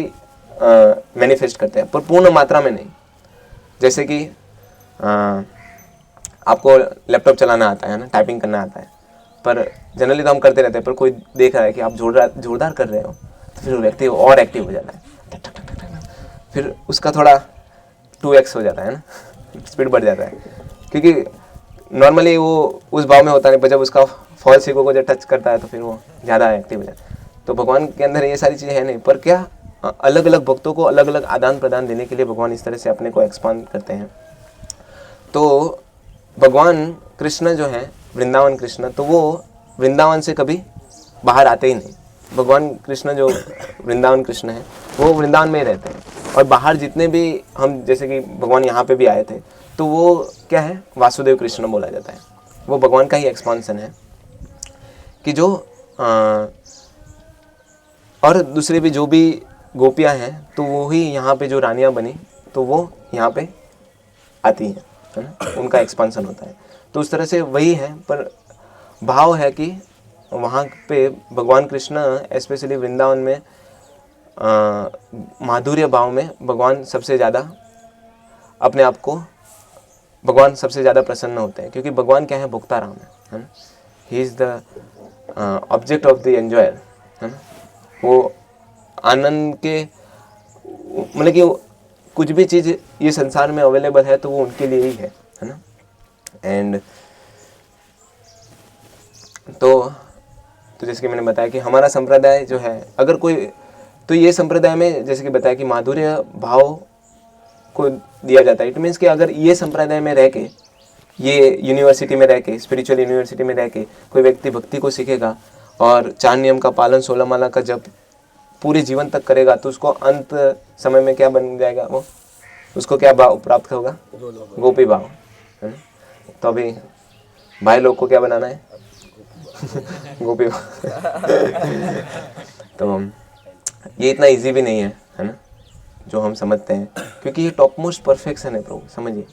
मैनिफेस्ट करते हैं पर पूर्ण मात्रा में नहीं। जैसे कि आपको लैपटॉप चलाना आता है ना, टाइपिंग करना आता है, पर जनरली तो हम करते रहते हैं, पर कोई देख रहा है कि आप जोरदार कर रहे हो, तो फिर वो व्यक्ति और एक्टिव हो जाता है, फिर उसका थोड़ा 2x हो जाता है ना, स्पीड बढ़ जाता है, क्योंकि नॉर्मली वो उस भाव में होता नहीं, पर जब उसका फॉल सीखो को जब टच करता है तो फिर वो ज़्यादा एक्टिव हो जाता है। तो भगवान के अंदर ये सारी चीज़ें हैं नहीं, पर क्या अलग अलग भक्तों को अलग अलग आदान प्रदान देने के लिए भगवान इस तरह से अपने को एक्सपांड करते हैं। तो भगवान कृष्ण जो है, वृंदावन कृष्ण, तो वो वृंदावन से कभी बाहर आते ही नहीं। भगवान कृष्ण जो वृंदावन कृष्ण है वो वृंदावन में ही रहते हैं, और बाहर जितने भी हम, जैसे कि भगवान यहाँ पे भी आए थे, तो वो क्या है, वासुदेव कृष्ण बोला जाता है। वो भगवान का ही एक्सपांसन है कि जो और दूसरे भी जो भी गोपियाँ हैं, तो वो ही यहाँ पे जो रानियाँ बनी, तो वो यहाँ पे आती हैं, है ना, उनका एक्सपांसन होता है। तो उस तरह से वही है, पर भाव है कि वहाँ पे भगवान कृष्ण स्पेशली वृंदावन में माधुर्य भाव में भगवान सबसे ज़्यादा अपने आप को, भगवान सबसे ज़्यादा प्रसन्न होते हैं, क्योंकि भगवान क्या है, भोक्ताराम है ना। He is the object of the enjoyer, है ना। वो आनंद के, मतलब कि कुछ भी चीज़ ये संसार में अवेलेबल है तो वो उनके लिए ही है ना। एंड तो जैसे कि मैंने बताया कि हमारा संप्रदाय जो है, अगर कोई, तो ये संप्रदाय में जैसे कि बताया कि माधुर्य भाव को दिया जाता है। इट मीन्स कि अगर ये संप्रदाय में रह के, ये यूनिवर्सिटी में रह के, स्पिरिचुअल यूनिवर्सिटी में रह के कोई व्यक्ति भक्ति को सीखेगा और 4 नियम का पालन, 16 माला का जप पूरे जीवन तक करेगा, तो उसको अंत समय में क्या बन जाएगा, वो उसको क्या भाव प्राप्त होगा, गोपी भाव, है ना। तो अभी भाई लोग को क्या बनाना है गोपी भाव तो ये इतना इजी भी नहीं है ना, जो हम समझते हैं, क्योंकि ये टॉप मोस्ट परफेक्शन है प्रभु, समझिए।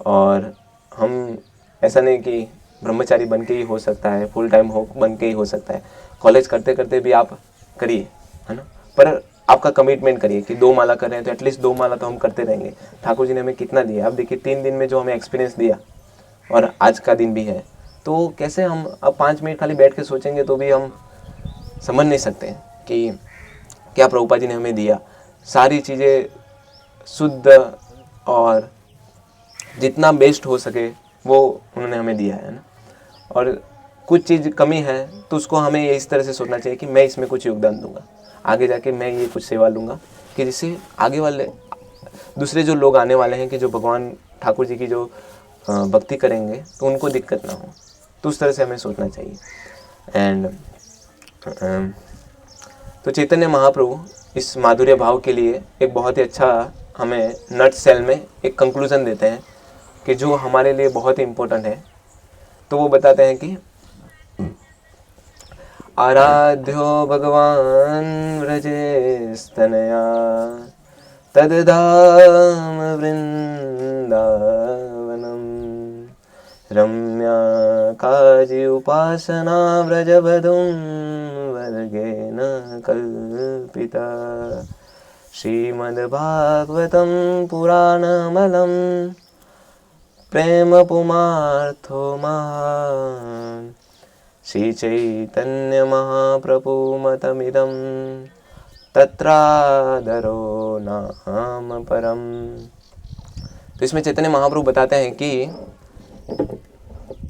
और हम ऐसा नहीं कि ब्रह्मचारी बन के ही हो सकता है, फुल टाइम हो बन के ही हो सकता है। कॉलेज करते करते भी आप करिए, है ना, पर आपका कमिटमेंट करिए कि 2 माला कर रहे हैं तो एटलीस्ट 2 माला तो हम करते रहेंगे। ठाकुर जी ने हमें कितना दिया, आप देखिए 3 दिन में जो हमें एक्सपीरियंस दिया, और आज का दिन भी है, तो कैसे हम अब 5 मिनट खाली बैठ के सोचेंगे तो भी हम समझ नहीं सकते कि क्या प्रभुपाद जी ने हमें दिया। सारी चीज़ें शुद्ध और जितना बेस्ट हो सके वो उन्होंने हमें दिया है ना। और कुछ चीज़ कमी है तो उसको हमें ये इस तरह से सोचना चाहिए कि मैं इसमें कुछ योगदान दूंगा, आगे जाके मैं ये कुछ सेवा लूँगा, कि जिससे आगे वाले दूसरे जो लोग आने वाले हैं, कि जो भगवान ठाकुर जी की जो भक्ति करेंगे तो उनको दिक्कत ना हो। तो उस तरह से हमें सोचना चाहिए। एंड तो चैतन्य महाप्रभु इस माधुर्य भाव के लिए एक बहुत ही अच्छा हमें नट सेल में एक कंक्लूजन देते हैं कि जो हमारे लिए बहुत ही इम्पोर्टेंट है। तो वो बताते हैं कि आराध्यो भगवान व्रजेस्तनया तद्धाम वृंदावनम रम्या काजी उपासना व्रजबधुं वर्गेण कल्पिता श्रीमद्भागवतं पुराणमलं प्रेम पुमार्थो महान् श्रीचैतन्य महाप्रभुमतमिदं तत्रादरो नाम परम। तो इसमें चैतन्य महाप्रभु बताते हैं कि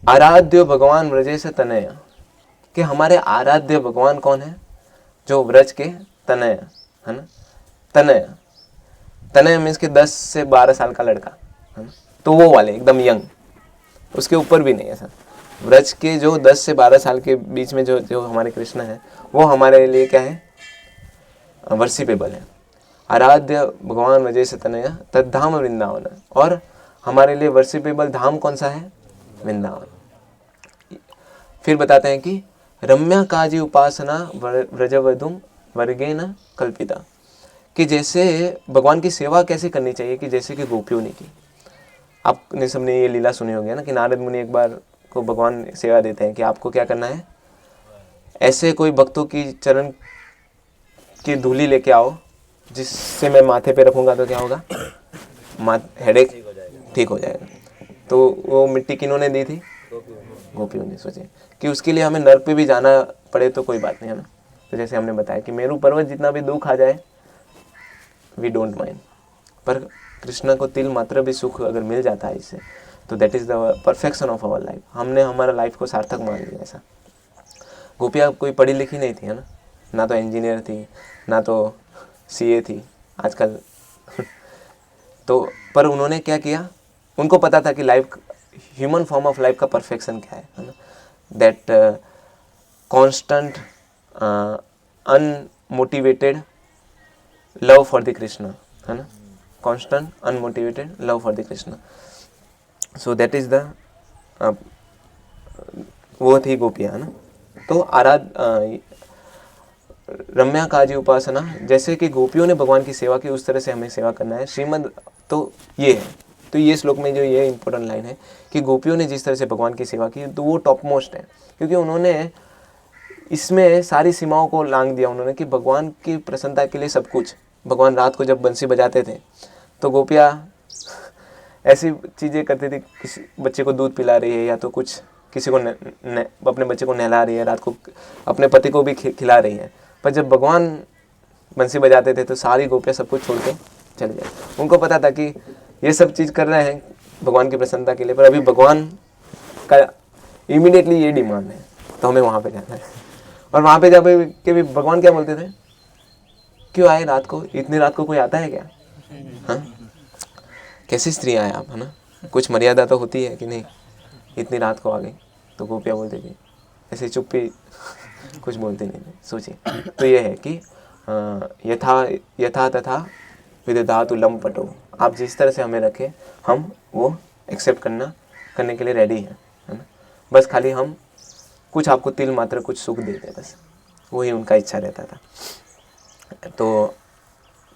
आराध्य भगवान व्रजेश तनय, कि हमारे आराध्य भगवान कौन है? जो व्रज के तनय है ना। तनय, तनय मीन्स कि 10 से 12 साल का लड़का है ना, तो वो वाले एकदम यंग, उसके ऊपर भी नहीं ऐसा। व्रज के जो 10 से 12 साल के बीच में जो हमारे कृष्ण है, वो हमारे लिए क्या है? वर्शिपेबल है। आराध्य भगवान वजह से तनय तद्धाम वृंदावन, और हमारे लिए वर्शिपेबल धाम कौन सा है? वृंदावन। फिर बताते हैं कि रम्या काजी उपासना व्रजवधुम वर्गेन कल्पिता, कि जैसे भगवान की सेवा कैसे करनी चाहिए कि जैसे कि गोपियों ने की। आपने सबने ये लीला सुनी होगी ना कि नारद मुनि एक बार को भगवान सेवा देते हैं कि आपको क्या करना है, ऐसे कोई भक्तों की चरण की धूली लेके आओ जिससे मैं माथे पे रखूंगा तो क्या होगा? हेडेक ठीक हो जाएगा। तो वो मिट्टी किन्होंने दी थी? गोपियों ने। सोचे कि उसके लिए हमें नर्क पे भी जाना पड़े तो कोई बात नहीं है ना। तो जैसे हमने बताया कि मेरू पर्वत जितना भी दुख आ जाए वी डोंट माइंड, पर कृष्ण को तिल मात्र भी सुख अगर मिल जाता है इससे, तो that is the perfection of our life. हमने हमारा लाइफ को सार्थक मान लिया। ऐसा गोपियाँ कोई पढ़ी लिखी नहीं थी है ना तो इंजीनियर थी, ना तो सीए थी आजकल तो पर उन्होंने क्या किया? उनको पता था कि life, human form of life का परफेक्शन क्या है ना। That constant unmotivated love for the Krishna है ना, constant unmotivated love for the Krishna. So that is the वो थी गोपियाँ है ना। तो रम्या काजी उपासना, जैसे कि गोपियों ने भगवान की सेवा की उस तरह से हमें सेवा करना है। श्रीमद तो ये है, तो ये श्लोक में जो ये इंपॉर्टेंट लाइन है कि गोपियों ने जिस तरह से भगवान की सेवा की तो वो टॉप मोस्ट है, क्योंकि उन्होंने इसमें सारी सीमाओं को लांघ दिया उन्होंने कि भगवान की प्रसन्नता के लिए सब कुछ। भगवान रात को जब बंसी बजाते थे तो गोपियाँ ऐसी चीज़ें करती थी, किसी बच्चे को दूध पिला रही है या तो कुछ किसी को अपने बच्चे को नहला रही है, रात को अपने पति को भी खिला रही है। पर जब भगवान बंसी बजाते थे तो सारी गोपियाँ सब कुछ छोड़ के चले जाए। उनको पता था कि ये सब चीज़ कर रहे हैं भगवान की प्रसन्नता के लिए, पर अभी भगवान का इमीडिएटली ये डिमांड है तो हमें वहाँ पे जाना है। और वहाँ पे जब के भी भगवान क्या बोलते थे? क्यों आए रात को? इतनी रात को कोई आता है क्या? हाँ, कैसी स्त्रियाँ हैं आप है ना, कुछ मर्यादा तो होती है कि नहीं? इतनी रात को आ गई तो गोपियाँ बोलती थी, ऐसे चुप्पी कुछ बोलते नहीं थे। सोचिए, तो ये है कि यथा तथा विदधातु लम पटो, आप जिस तरह से हमें रखें हम वो एक्सेप्ट करने के लिए रेडी हैं है ना। बस खाली हम कुछ आपको तिल मात्र कुछ सुख दे दें, बस वही उनका इच्छा रहता था। तो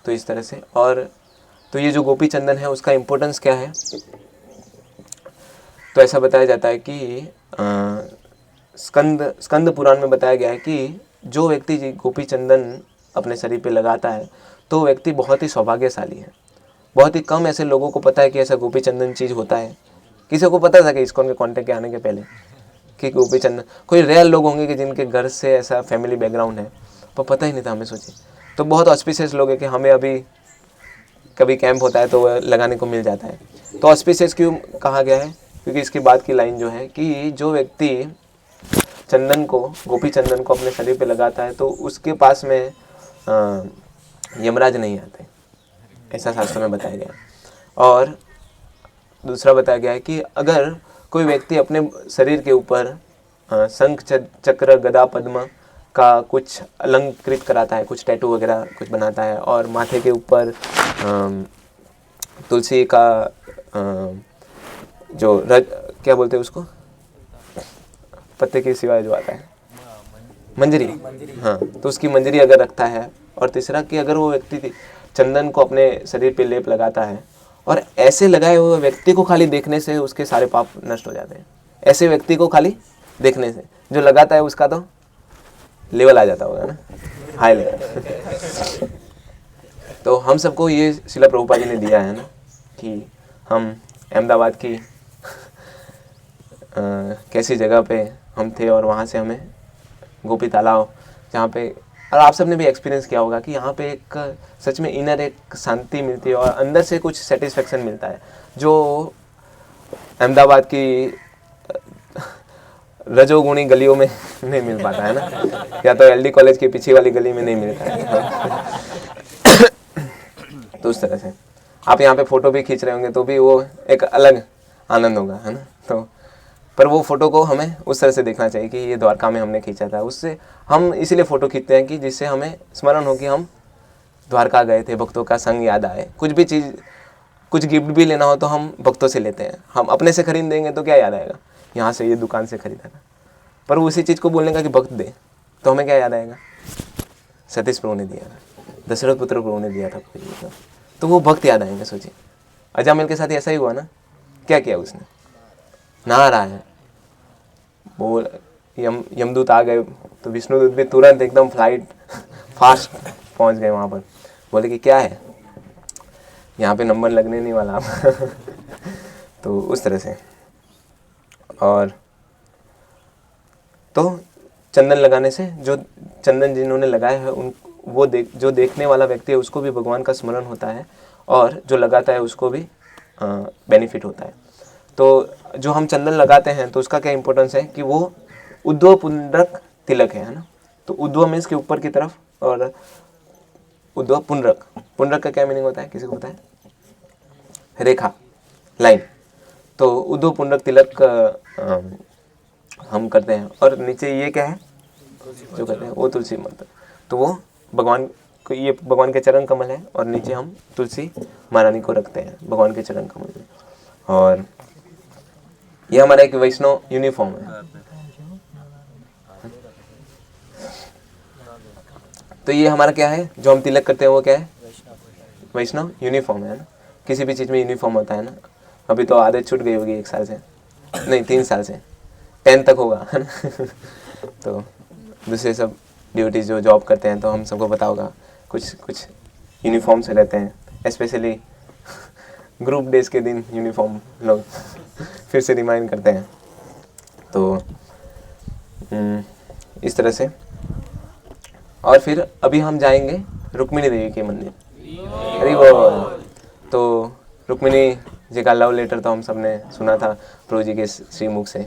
इस तरह से। और तो ये जो गोपी चंदन है उसका इम्पोर्टेंस क्या है? तो ऐसा बताया जाता है कि स्कंद पुराण में बताया गया है कि जो व्यक्ति गोपी चंदन अपने शरीर पे लगाता है तो व्यक्ति बहुत ही सौभाग्यशाली है। बहुत ही कम ऐसे लोगों को पता है कि ऐसा गोपी चंदन चीज़ होता है। किसी को पता था कि इस्कॉन के कॉन्टेक्ट के आने के पहले कि गोपी चंदन, कोई रेयर लोग होंगे कि जिनके घर से ऐसा फैमिली बैकग्राउंड है, पर पता ही नहीं था हमें। सोचिए, तो बहुत ऑस्पिशियस लोग हैं कि हमें अभी कभी कैंप होता है तो वह लगाने को मिल जाता है। तो ऑस्पिशियस क्यों कहा गया है? क्योंकि इसके बाद की लाइन जो है कि जो व्यक्ति चंदन को, गोपी चंदन को अपने शरीर पे लगाता है तो उसके पास में यमराज नहीं आते, ऐसा शास्त्र में बताया गया। और दूसरा बताया गया है कि अगर कोई व्यक्ति अपने शरीर के ऊपर शंख चक्र गदा पद्म का कुछ अलंकृत कराता है, कुछ टैटू वगैरह कुछ बनाता है, और माथे के ऊपर तुलसी का जो क्या बोलते हैं उसको, पत्ते के सिवाय जो आता है मंजरी, हाँ, तो उसकी मंजरी अगर रखता है। और तीसरा कि अगर वो व्यक्ति चंदन को अपने शरीर पे लेप लगाता है और ऐसे लगाए हुए व्यक्ति को खाली देखने से उसके सारे पाप नष्ट हो जाते हैं। ऐसे व्यक्ति को खाली देखने से, जो लगाता है उसका तो लेवल आ जाता होगा ना, हाई लेवल। तो हम सबको ये शिला प्रभुपाद जी ने दिया है ना कि हम अहमदाबाद की कैसी जगह पे हम थे और वहाँ से हमें गोपी तालाब जहाँ पे, और आप सबने भी एक्सपीरियंस किया होगा कि यहाँ पे एक सच में इनर एक शांति मिलती है और अंदर से कुछ सेटिस्फेक्शन मिलता है जो अहमदाबाद की रजोगुणी गलियों में नहीं मिल पाता है ना, या तो एलडी कॉलेज के पीछे वाली गली में नहीं मिलता है। तो उस तरह से आप यहाँ पे फ़ोटो भी खींच रहे होंगे तो भी वो एक अलग आनंद होगा, है ना। तो पर वो फ़ोटो को हमें उस तरह से देखना चाहिए कि ये द्वारका में हमने खींचा था, उससे हम इसीलिए फ़ोटो खींचते हैं कि जिससे हमें स्मरण हो कि हम द्वारका गए थे, भक्तों का संग याद आए। कुछ भी चीज़, कुछ गिफ्ट भी लेना हो तो हम भक्तों से लेते हैं। हम अपने से खरीद देंगे तो क्या याद आएगा, यहाँ से ये दुकान से खरीदा था। पर उसी चीज़ को बोलने का कि भक्त दे तो हमें क्या याद आएगा, सतीश प्रभु ने दिया था, दशरथ पुत्र प्रभु ने दिया था, तो वो भक्त याद आएंगे। सोचिए अजामिल के साथ ऐसा ही हुआ ना, क्या किया उसने, नहा रहा है, बोल यमदूत आ गए तो विष्णुदूत भी तुरंत एकदम फ्लाइट फास्ट पहुंच गए वहाँ पर, बोले कि क्या है यहाँ पे नंबर लगने नहीं वाला तो उस तरह से। और तो चंदन लगाने से, जो चंदन जिन्होंने लगाया है उन वो जो देखने वाला व्यक्ति है उसको भी भगवान का स्मरण होता है और जो लगाता है उसको भी बेनिफिट होता है। तो जो हम चंदन लगाते हैं तो उसका क्या इंपॉर्टेंस है कि वो उद्धव पुंडरक तिलक है ना। तो उद्धव मीन्स के ऊपर की तरफ और उद्धव पुंडरक, पुंडरक का क्या मीनिंग होता है, किसी को पता है, रेखा, लाइन। तो उद्धव पुंडरक तिलक हम करते हैं और नीचे ये क्या है जो करते हैं वो तुलसी मंत्र। तो वो भगवान को, ये भगवान के चरण कमल है और नीचे हम तुलसी महारानी को रखते हैं भगवान के चरण कमल में। और ये हमारा एक वैष्णव यूनिफॉर्म है। तो ये हमारा क्या है जो हम तिलक करते हैं वो क्या है, वैष्णव यूनिफॉर्म है ना। किसी भी चीज़ में यूनिफॉर्म होता है ना। अभी तो आदत छूट गई होगी 1 साल से, नहीं 3 साल से, 10 तक होगा है ना। तो दूसरे सब ड्यूटीज जो जॉब करते हैं तो हम सबको पता होगा कुछ यूनिफॉर्म से रहते हैं। स्पेशली ग्रुप डेज के दिन यूनिफॉर्म लोग फिर से रिमाइंड करते हैं। तो इस तरह से। और फिर अभी हम जाएंगे रुक्मिणी देवी के मंदिर। अरे वो तो रुक्मिणी जी का लव लेटर तो हम सब ने सुना था प्रभु जी के श्रीमुख से,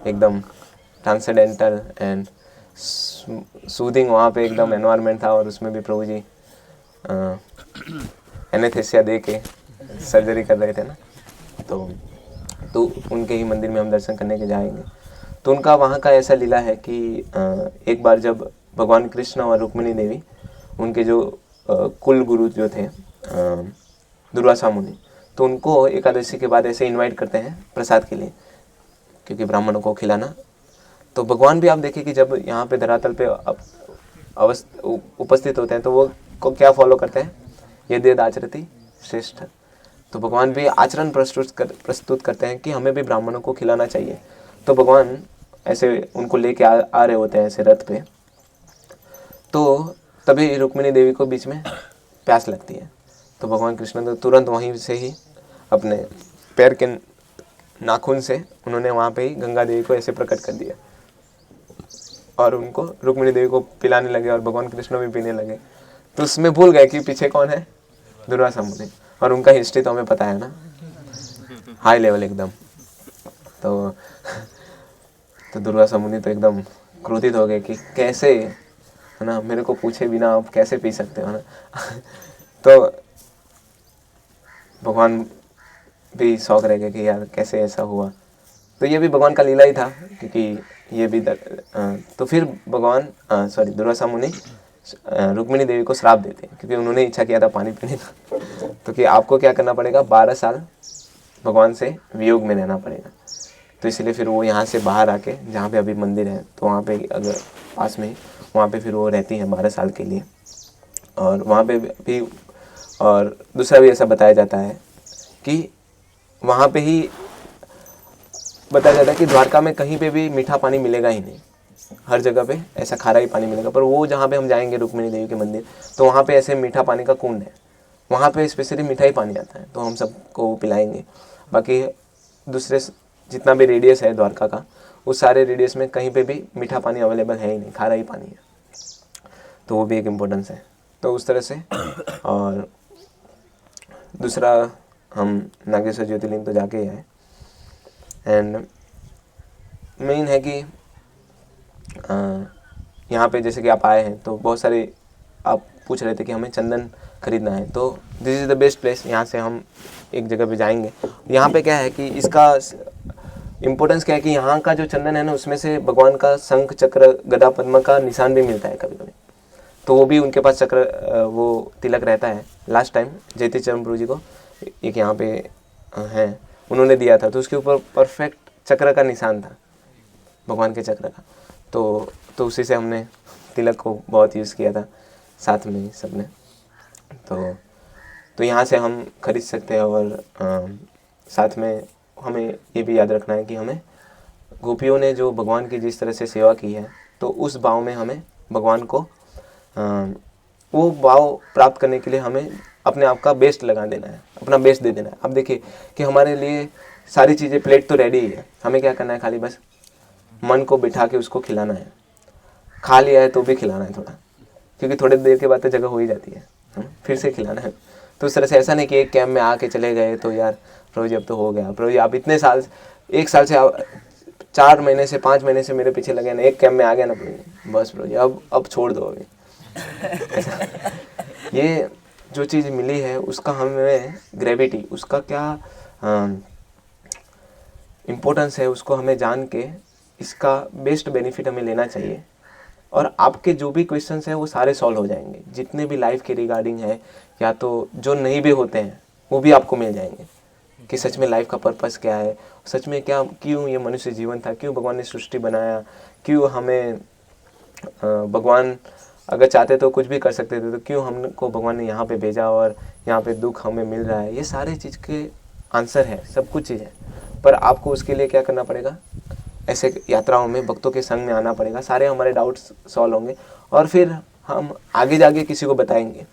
एकदम ट्रांसेंडेंटल एंड सूदिंग वहाँ पे एकदम एनवायरनमेंट था। और उसमें भी प्रभु जी एनेस्थेसिया दे के सर्जरी कर रहे थे ना। तो उनके ही मंदिर में हम दर्शन करने के जाएंगे। तो उनका वहाँ का ऐसा लीला है कि एक बार जब भगवान कृष्ण और रुक्मिणी देवी, उनके जो कुल गुरु जो थे दुर्वासा मुनि, तो उनको एकादशी के बाद ऐसे इनवाइट करते हैं प्रसाद के लिए, क्योंकि ब्राह्मणों को खिलाना। तो भगवान भी आप देखिए कि जब यहाँ पे धरातल पे उपस्थित होते हैं तो वो को क्या फॉलो करते हैं, यद्यद आचरति श्रेष्ठ। तो भगवान भी आचरण प्रस्तुत करते हैं कि हमें भी ब्राह्मणों को खिलाना चाहिए। तो भगवान ऐसे उनको लेके आ रहे होते हैं ऐसे रथ पे। तो तभी रुक्मिणी देवी को बीच में प्यास लगती है। तो भगवान कृष्ण तो तुरंत वहीं से ही अपने पैर के नाखून से उन्होंने वहाँ पे ही गंगा देवी को ऐसे प्रकट कर दिया और उनको रुक्मिणी देवी को पिलाने लगे और भगवान कृष्ण भी पीने लगे। तो उसमें भूल गए कि पीछे कौन है, दुर्वासा मुनि। और उनका हिस्ट्री तो हमें पता है ना, हाई लेवल एकदम। तो दुर्वासा मुनि तो एकदम क्रोधित हो गए कि कैसे, है ना, मेरे को पूछे बिना आप कैसे पी सकते हो ना। तो भगवान भी शौक रह गए कि यार कैसे ऐसा हुआ। तो ये भी भगवान का लीला ही था, क्योंकि ये भी तो फिर भगवान दुर्वासा मुनि रुक्मिणी देवी को श्राप देते हैं, क्योंकि उन्होंने इच्छा किया था पानी पीने का। तो कि आपको क्या करना पड़ेगा, 12 साल भगवान से वियोग में रहना पड़ेगा। तो इसलिए फिर वो यहाँ से बाहर आके, जहाँ पे अभी मंदिर है तो वहाँ पे अगर पास में ही, वहाँ पे फिर वो रहती हैं 12 साल के लिए। और वहाँ पे भी, और दूसरा भी ऐसा बताया जाता है कि वहाँ पे ही बताया जाता है कि द्वारका में कहीं पे भी मीठा पानी मिलेगा ही नहीं। हर जगह पे ऐसा खारा ही पानी मिलेगा, पर वो जहाँ पे हम जाएंगे रुक्मिणी देवी के मंदिर, तो वहाँ पे ऐसे मीठा पानी का कुंड है, वहाँ पे स्पेशली मीठा ही पानी आता है, तो हम सबको पिलाएंगे। बाकी दूसरे जितना भी रेडियस है द्वारका का, उस सारे रेडियस में कहीं पे भी मीठा पानी अवेलेबल है ही नहीं, खारा ही पानी है, तो वो भी एक इम्पोर्टेंस है। तो उस तरह से। और दूसरा, हम नागेश्वर ज्योतिर्लिंग तो जाके ही आए, एंड मेन है कि यहाँ पे जैसे कि आप आए हैं तो बहुत सारे आप पूछ रहे थे कि हमें चंदन खरीदना है, तो this is the best place. यहाँ से हम एक जगह पे जाएंगे। यहाँ पे क्या है कि इसका इम्पोर्टेंस क्या है कि यहाँ का जो चंदन है ना, उसमें से भगवान का शंख चक्र गदा पद्म का निशान भी मिलता है कभी कभी, तो वो भी उनके पास चक्र वो तिलक रहता है। लास्ट टाइम जयती चरण प्रभु जी को एक यहाँ पे है, उन्होंने दिया था, तो उसके ऊपर परफेक्ट चक्र का निशान था, भगवान के चक्र का, तो उसी से हमने तिलक को बहुत यूज़ किया था साथ में सब ने। तो यहाँ से हम खरीद सकते हैं। और साथ में हमें ये भी याद रखना है कि हमें गोपियों ने जो भगवान की जिस तरह से सेवा की है, तो उस भाव में हमें भगवान को वो भाव प्राप्त करने के लिए हमें अपने आप का बेस्ट लगा देना है, अपना बेस्ट दे देना है। अब देखिए कि हमारे लिए सारी चीज़ें, प्लेट तो रेडी ही है, हमें क्या करना है, खाली बस मन को बिठा के उसको खिलाना है। खा लिया है तो भी खिलाना है थोड़ा, क्योंकि थोड़ी देर के बाद तो जगह हो ही जाती है, फिर से खिलाना है। तो उस तरह से ऐसा नहीं कि एक कैंप में आके चले गए तो यार प्रभु जी अब तो हो गया, प्रभु जी आप इतने साल, 1 साल से 4 महीने से 5 महीने से मेरे पीछे लगे ना, एक कैंप में आ गया ना प्रभु जी, बस प्रभु जी अब छोड़ दो अभी। ये जो चीज़ मिली है उसका हमें ग्रेविटी, उसका क्या इम्पोर्टेंस है, उसको हमें जान के इसका बेस्ट बेनिफिट हमें लेना चाहिए। और आपके जो भी क्वेश्चंस हैं वो सारे सॉल्व हो जाएंगे, जितने भी लाइफ के रिगार्डिंग है, या तो जो नहीं भी होते हैं वो भी आपको मिल जाएंगे कि सच में लाइफ का पर्पस क्या है, सच में क्या, क्यों ये मनुष्य जीवन था, क्यों भगवान ने सृष्टि बनाया, क्यों हमें भगवान अगर चाहते तो कुछ भी कर सकते थे, तो क्यों हमको भगवान ने यहाँ पे भेजा और यहाँ पे दुख हमें मिल रहा है। ये सारे चीज़ के आंसर है, सब कुछ चीज़ है, पर आपको उसके लिए क्या करना पड़ेगा, ऐसे यात्राओं में भक्तों के संग में आना पड़ेगा, सारे हमारे डाउट्स सॉल्व होंगे और फिर हम आगे जाके किसी को बताएंगे,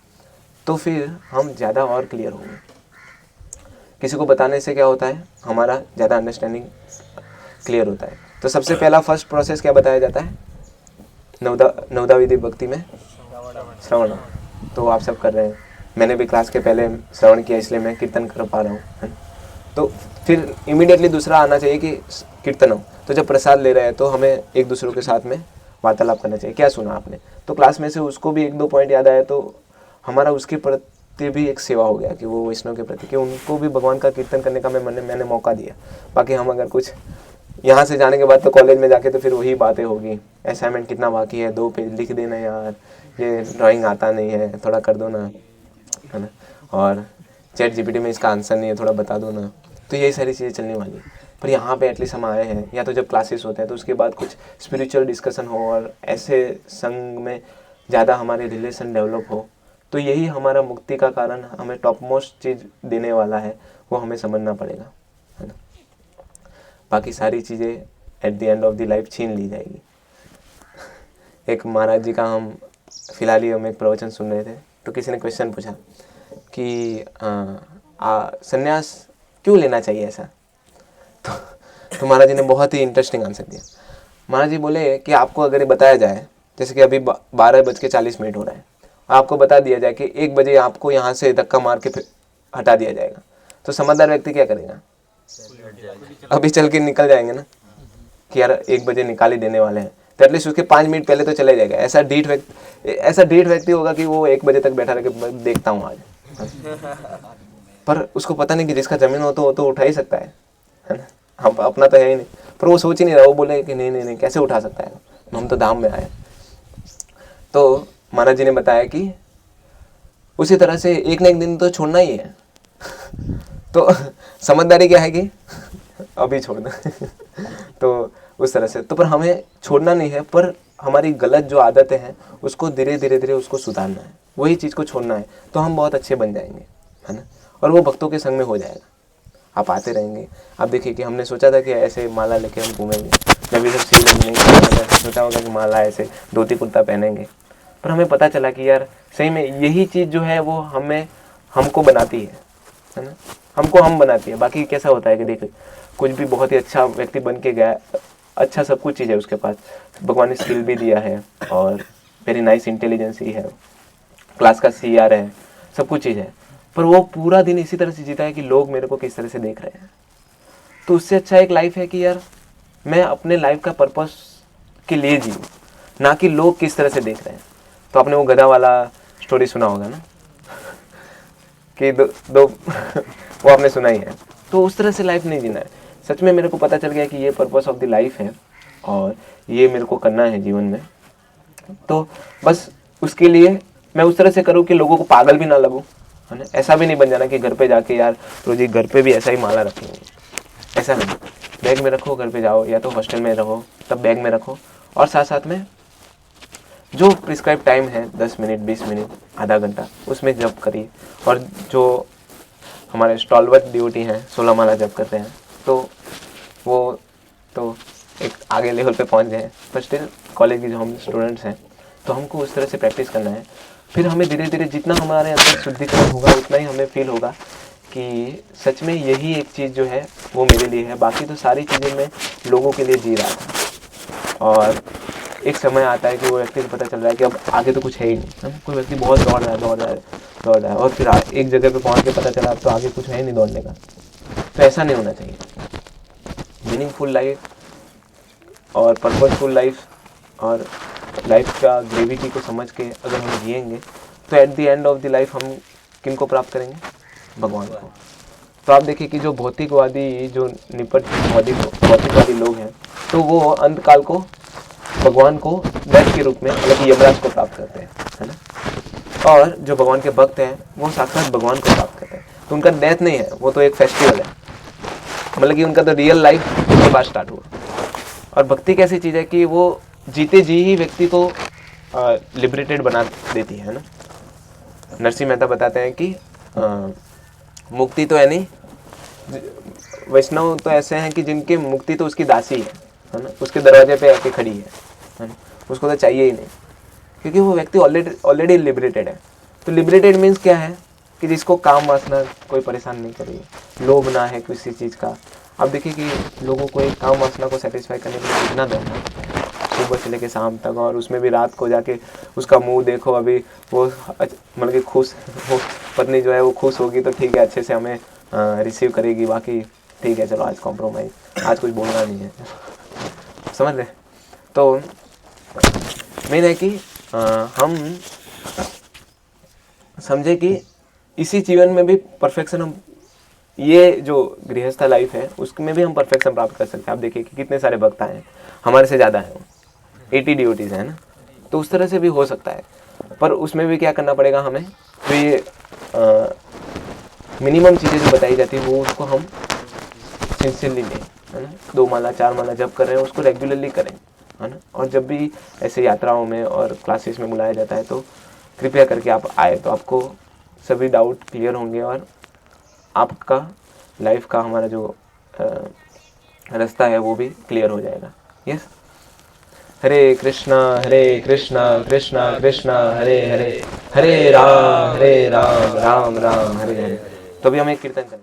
तो फिर हम ज़्यादा और क्लियर होंगे। किसी को बताने से क्या होता है, हमारा ज़्यादा अंडरस्टैंडिंग क्लियर होता है। तो सबसे पहला फर्स्ट प्रोसेस क्या बताया जाता है, नवदा विधि भक्ति में श्रवण। तो आप सब कर रहे हैं, मैंने भी क्लास के पहले श्रवण किया, इसलिए मैं कीर्तन कर पा रहा हूँ। तो फिर इमीडिएटली दूसरा आना चाहिए कि कीर्तन हो। तो जब प्रसाद ले रहे हैं तो हमें एक दूसरों के साथ में वार्तालाप करना चाहिए, क्या सुना आपने, तो क्लास में से उसको भी 1-2 पॉइंट याद आया, तो हमारा उसके प्रति भी एक सेवा हो गया कि वो वैष्णव के प्रति, कि उनको भी भगवान का कीर्तन करने का मैंने मौका दिया। बाकी हम अगर कुछ यहाँ से जाने के बाद तो कॉलेज में जाके तो फिर वही बातें होगी, असाइनमेंट कितना बाकी है, 2 पेज लिख देना यार, ये ड्राइंग आता नहीं है, थोड़ा कर दो ना, है ना, और चैट जीपीटी में इसका आंसर नहीं है, थोड़ा बता दो ना। तो यही सारी चीज़ें चलने वाली है। पर यहाँ पे एटलीस्ट हम आए हैं, या तो जब क्लासेस होते हैं तो उसके बाद कुछ स्पिरिचुअल डिस्कशन हो और ऐसे संग में ज़्यादा हमारे रिलेशन डेवलप हो, तो यही हमारा मुक्ति का कारण, हमें टॉप मोस्ट चीज़ देने वाला है, वो हमें समझना पड़ेगा, है ना। बाकी सारी चीज़ें at the end of the life छीन ली जाएगी। एक महाराज जी का हम फिलहाल ही हम एक प्रवचन सुन रहे थे, तो किसी ने क्वेश्चन पूछा कि संन्यास क्यों लेना चाहिए ऐसा, तो महाराज जी ने बहुत ही इंटरेस्टिंग आंसर दिया। महाराज जी बोले कि आपको अगर बताया जाए, जैसे कि अभी 12:40 हो रहा है, आपको बता दिया जाए कि 1 बजे आपको यहाँ से धक्का मार के हटा दिया जाएगा, तो समझदार व्यक्ति क्या करेगा, अभी चल के निकल जाएंगे ना कि यार 1 बजे निकाल ही देने वाले हैं, तो एटलीस्ट उसके 5 मिनट पहले तो चले जाएगा। ऐसा ढीठ व्यक्ति होगा कि वो 1 बजे तक बैठा रह के देखता हूँ आज, पर उसको पता नहीं कि जिसका जमीन हो तो उठा ही सकता है ना, हम अपना तो है ही नहीं, पर वो सोच ही नहीं रहा, वो बोले कि नहीं कैसे उठा सकता है, हम तो धाम में आए। तो महाराज जी ने बताया कि उसी तरह से एक न एक दिन तो छोड़ना ही है। तो समझदारी क्या है कि अभी छोड़ना। तो उस तरह से, तो पर हमें छोड़ना नहीं है, पर हमारी गलत जो आदतें हैं उसको धीरे धीरे उसको सुधारना है, वही चीज़ को छोड़ना है, तो हम बहुत अच्छे बन जाएंगे, है ना, और वो भक्तों के संग में हो जाएगा। आप आते रहेंगे। आप देखिए कि हमने सोचा था कि ऐसे माला लेके हम घूमेंगे, जब ये सब सीख लेंगे सोचा होगा कि माला ऐसे धोती कुर्ता पहनेंगे, पर हमें पता चला कि यार सही में यही चीज़ जो है वो हमको बनाती है ना, हमको हम बनाती है। बाकी कैसा होता है कि देखिए कुछ भी बहुत ही अच्छा व्यक्ति बन के गया, अच्छा सब कुछ चीज़ है उसके पास, भगवान ने स्किल भी दिया है और वेरी नाइस इंटेलिजेंस ही है, क्लास का CR है, सब कुछ चीज़ है, पर वो पूरा दिन इसी तरह से जीता है कि लोग मेरे को किस तरह से देख रहे हैं। तो उससे अच्छा एक लाइफ है कि यार मैं अपने लाइफ का पर्पस के लिए जीऊँ, ना कि लोग किस तरह से देख रहे हैं। तो आपने वो गधा वाला स्टोरी सुना होगा ना कि दो वो आपने सुना ही है। तो उस तरह से लाइफ नहीं जीना है। सच में मेरे को पता चल गया कि ये पर्पस ऑफ द लाइफ है और ये मेरे को करना है जीवन में। तो बस उसके लिए मैं उस तरह से करूँ कि लोगों को पागल भी ना लगूँ, है ना। ऐसा भी नहीं बन जाना कि घर पे जाके यार तो जी घर पे भी ऐसा ही माला रखेंगे, ऐसा नहीं। बैग में रखो, घर पे जाओ या तो हॉस्टल में रहो तब बैग में रखो, और साथ साथ में जो प्रिस्क्राइब टाइम है 10 मिनट 20 मिनट आधा घंटा उसमें जप करिए। और जो हमारे स्टॉलवर्थ ड्यूटी हैं 16 माला जप करते हैं, तो वो तो एक आगे लेवल पे पहुंच गए हैं, पर स्टिल कॉलेज के जो हम स्टूडेंट्स हैं तो हमको उस तरह से प्रैक्टिस करना है। फिर हमें धीरे धीरे जितना हमारे अंदर शुद्धिकरण होगा उतना ही हमें फील होगा कि सच में यही एक चीज़ जो है वो मेरे लिए है, बाकी तो सारी चीज़ें मैं लोगों के लिए जी रहा था। और एक समय आता है कि वो व्यक्ति को पता चल रहा है कि अब आगे तो कुछ है ही नहीं। कोई व्यक्ति बहुत दौड़ रहा है और फिर एक जगह पे पहुंच के पता चला अब तो आगे कुछ है नहीं दौड़ने का। तो ऐसा नहीं होना चाहिए। मीनिंगफुल लाइफ और पर्पसफुल लाइफ और लाइफ का ग्रेविटी को समझ के अगर हम जिएंगे तो at the end of the life हम किन को प्राप्त करेंगे? भगवान को। तो आप देखिए कि जो भौतिकवादी जो निपट भौतिकवादी लोग हैं तो वो अंतकाल को भगवान को डेथ के रूप में मतलब कि यमराज को प्राप्त करते हैं, है ना। और जो भगवान के भक्त हैं वो साक्षात भगवान को प्राप्त करते हैं। तो उनका डेथ नहीं है, वो तो एक फेस्टिवल है, मतलब कि उनका तो रियल लाइफ उसके बाद स्टार्ट हुआ। और भक्ति कैसी चीज़ है कि वो जीते जी ही व्यक्ति को लिबरेटेड बना देती है ना। नरसिंह मेहता बताते हैं कि मुक्ति तो है नहीं, वैष्णव तो ऐसे हैं कि जिनकी मुक्ति तो उसकी दासी है ना, उसके दरवाजे पे आके खड़ी है ना, उसको तो चाहिए ही नहीं, क्योंकि वो व्यक्ति ऑलरेडी लिबरेटेड है। तो लिबरेटेड मीन्स क्या है कि जिसको काम वासना कोई परेशान नहीं कर रही है, लोभ ना है किसी चीज़ का। अब देखिए कि लोगों को एक काम वासना को सेटिस्फाई करने के लिए कितना दौड़ना है, सुबह से लेके शाम तक, और उसमें भी रात को जाके उसका मुंह देखो। अभी वो मतलब कि खुश वो पत्नी जो है वो खुश होगी तो ठीक है, अच्छे से हमें रिसीव करेगी, बाकी ठीक है चलो आज कॉम्प्रोमाइज़, आज कुछ बोलना नहीं है, समझ रहे। तो मेन है कि हम समझे कि इसी जीवन में भी परफेक्शन, हम ये जो गृहस्थ लाइफ है उसमें भी हम परफेक्शन प्राप्त कर सकते हैं। आप देखिए कि कितने सारे भक्त हैं, हमारे से ज़्यादा हैं, 80 डिवोटीज हैं ना, तो उस तरह से भी हो सकता है। पर उसमें भी क्या करना पड़ेगा हमें, तो ये मिनिमम चीज़ें जो बताई जाती है वो उसको हम सिंसियरली लें, है ना। 2 माला 4 माला जब कर रहे हैं उसको रेगुलरली करें, है ना। और जब भी ऐसे यात्राओं में और क्लासेस में बुलाया जाता है तो कृपया करके आप आए, तो आपको सभी डाउट क्लियर होंगे और आपका लाइफ का हमारा जो रास्ता है वो भी क्लियर हो जाएगा। यस। हरे कृष्णा कृष्णा कृष्णा हरे हरे, हरे राम राम राम हरे हरे। तो अभी हम एक कीर्तन करें।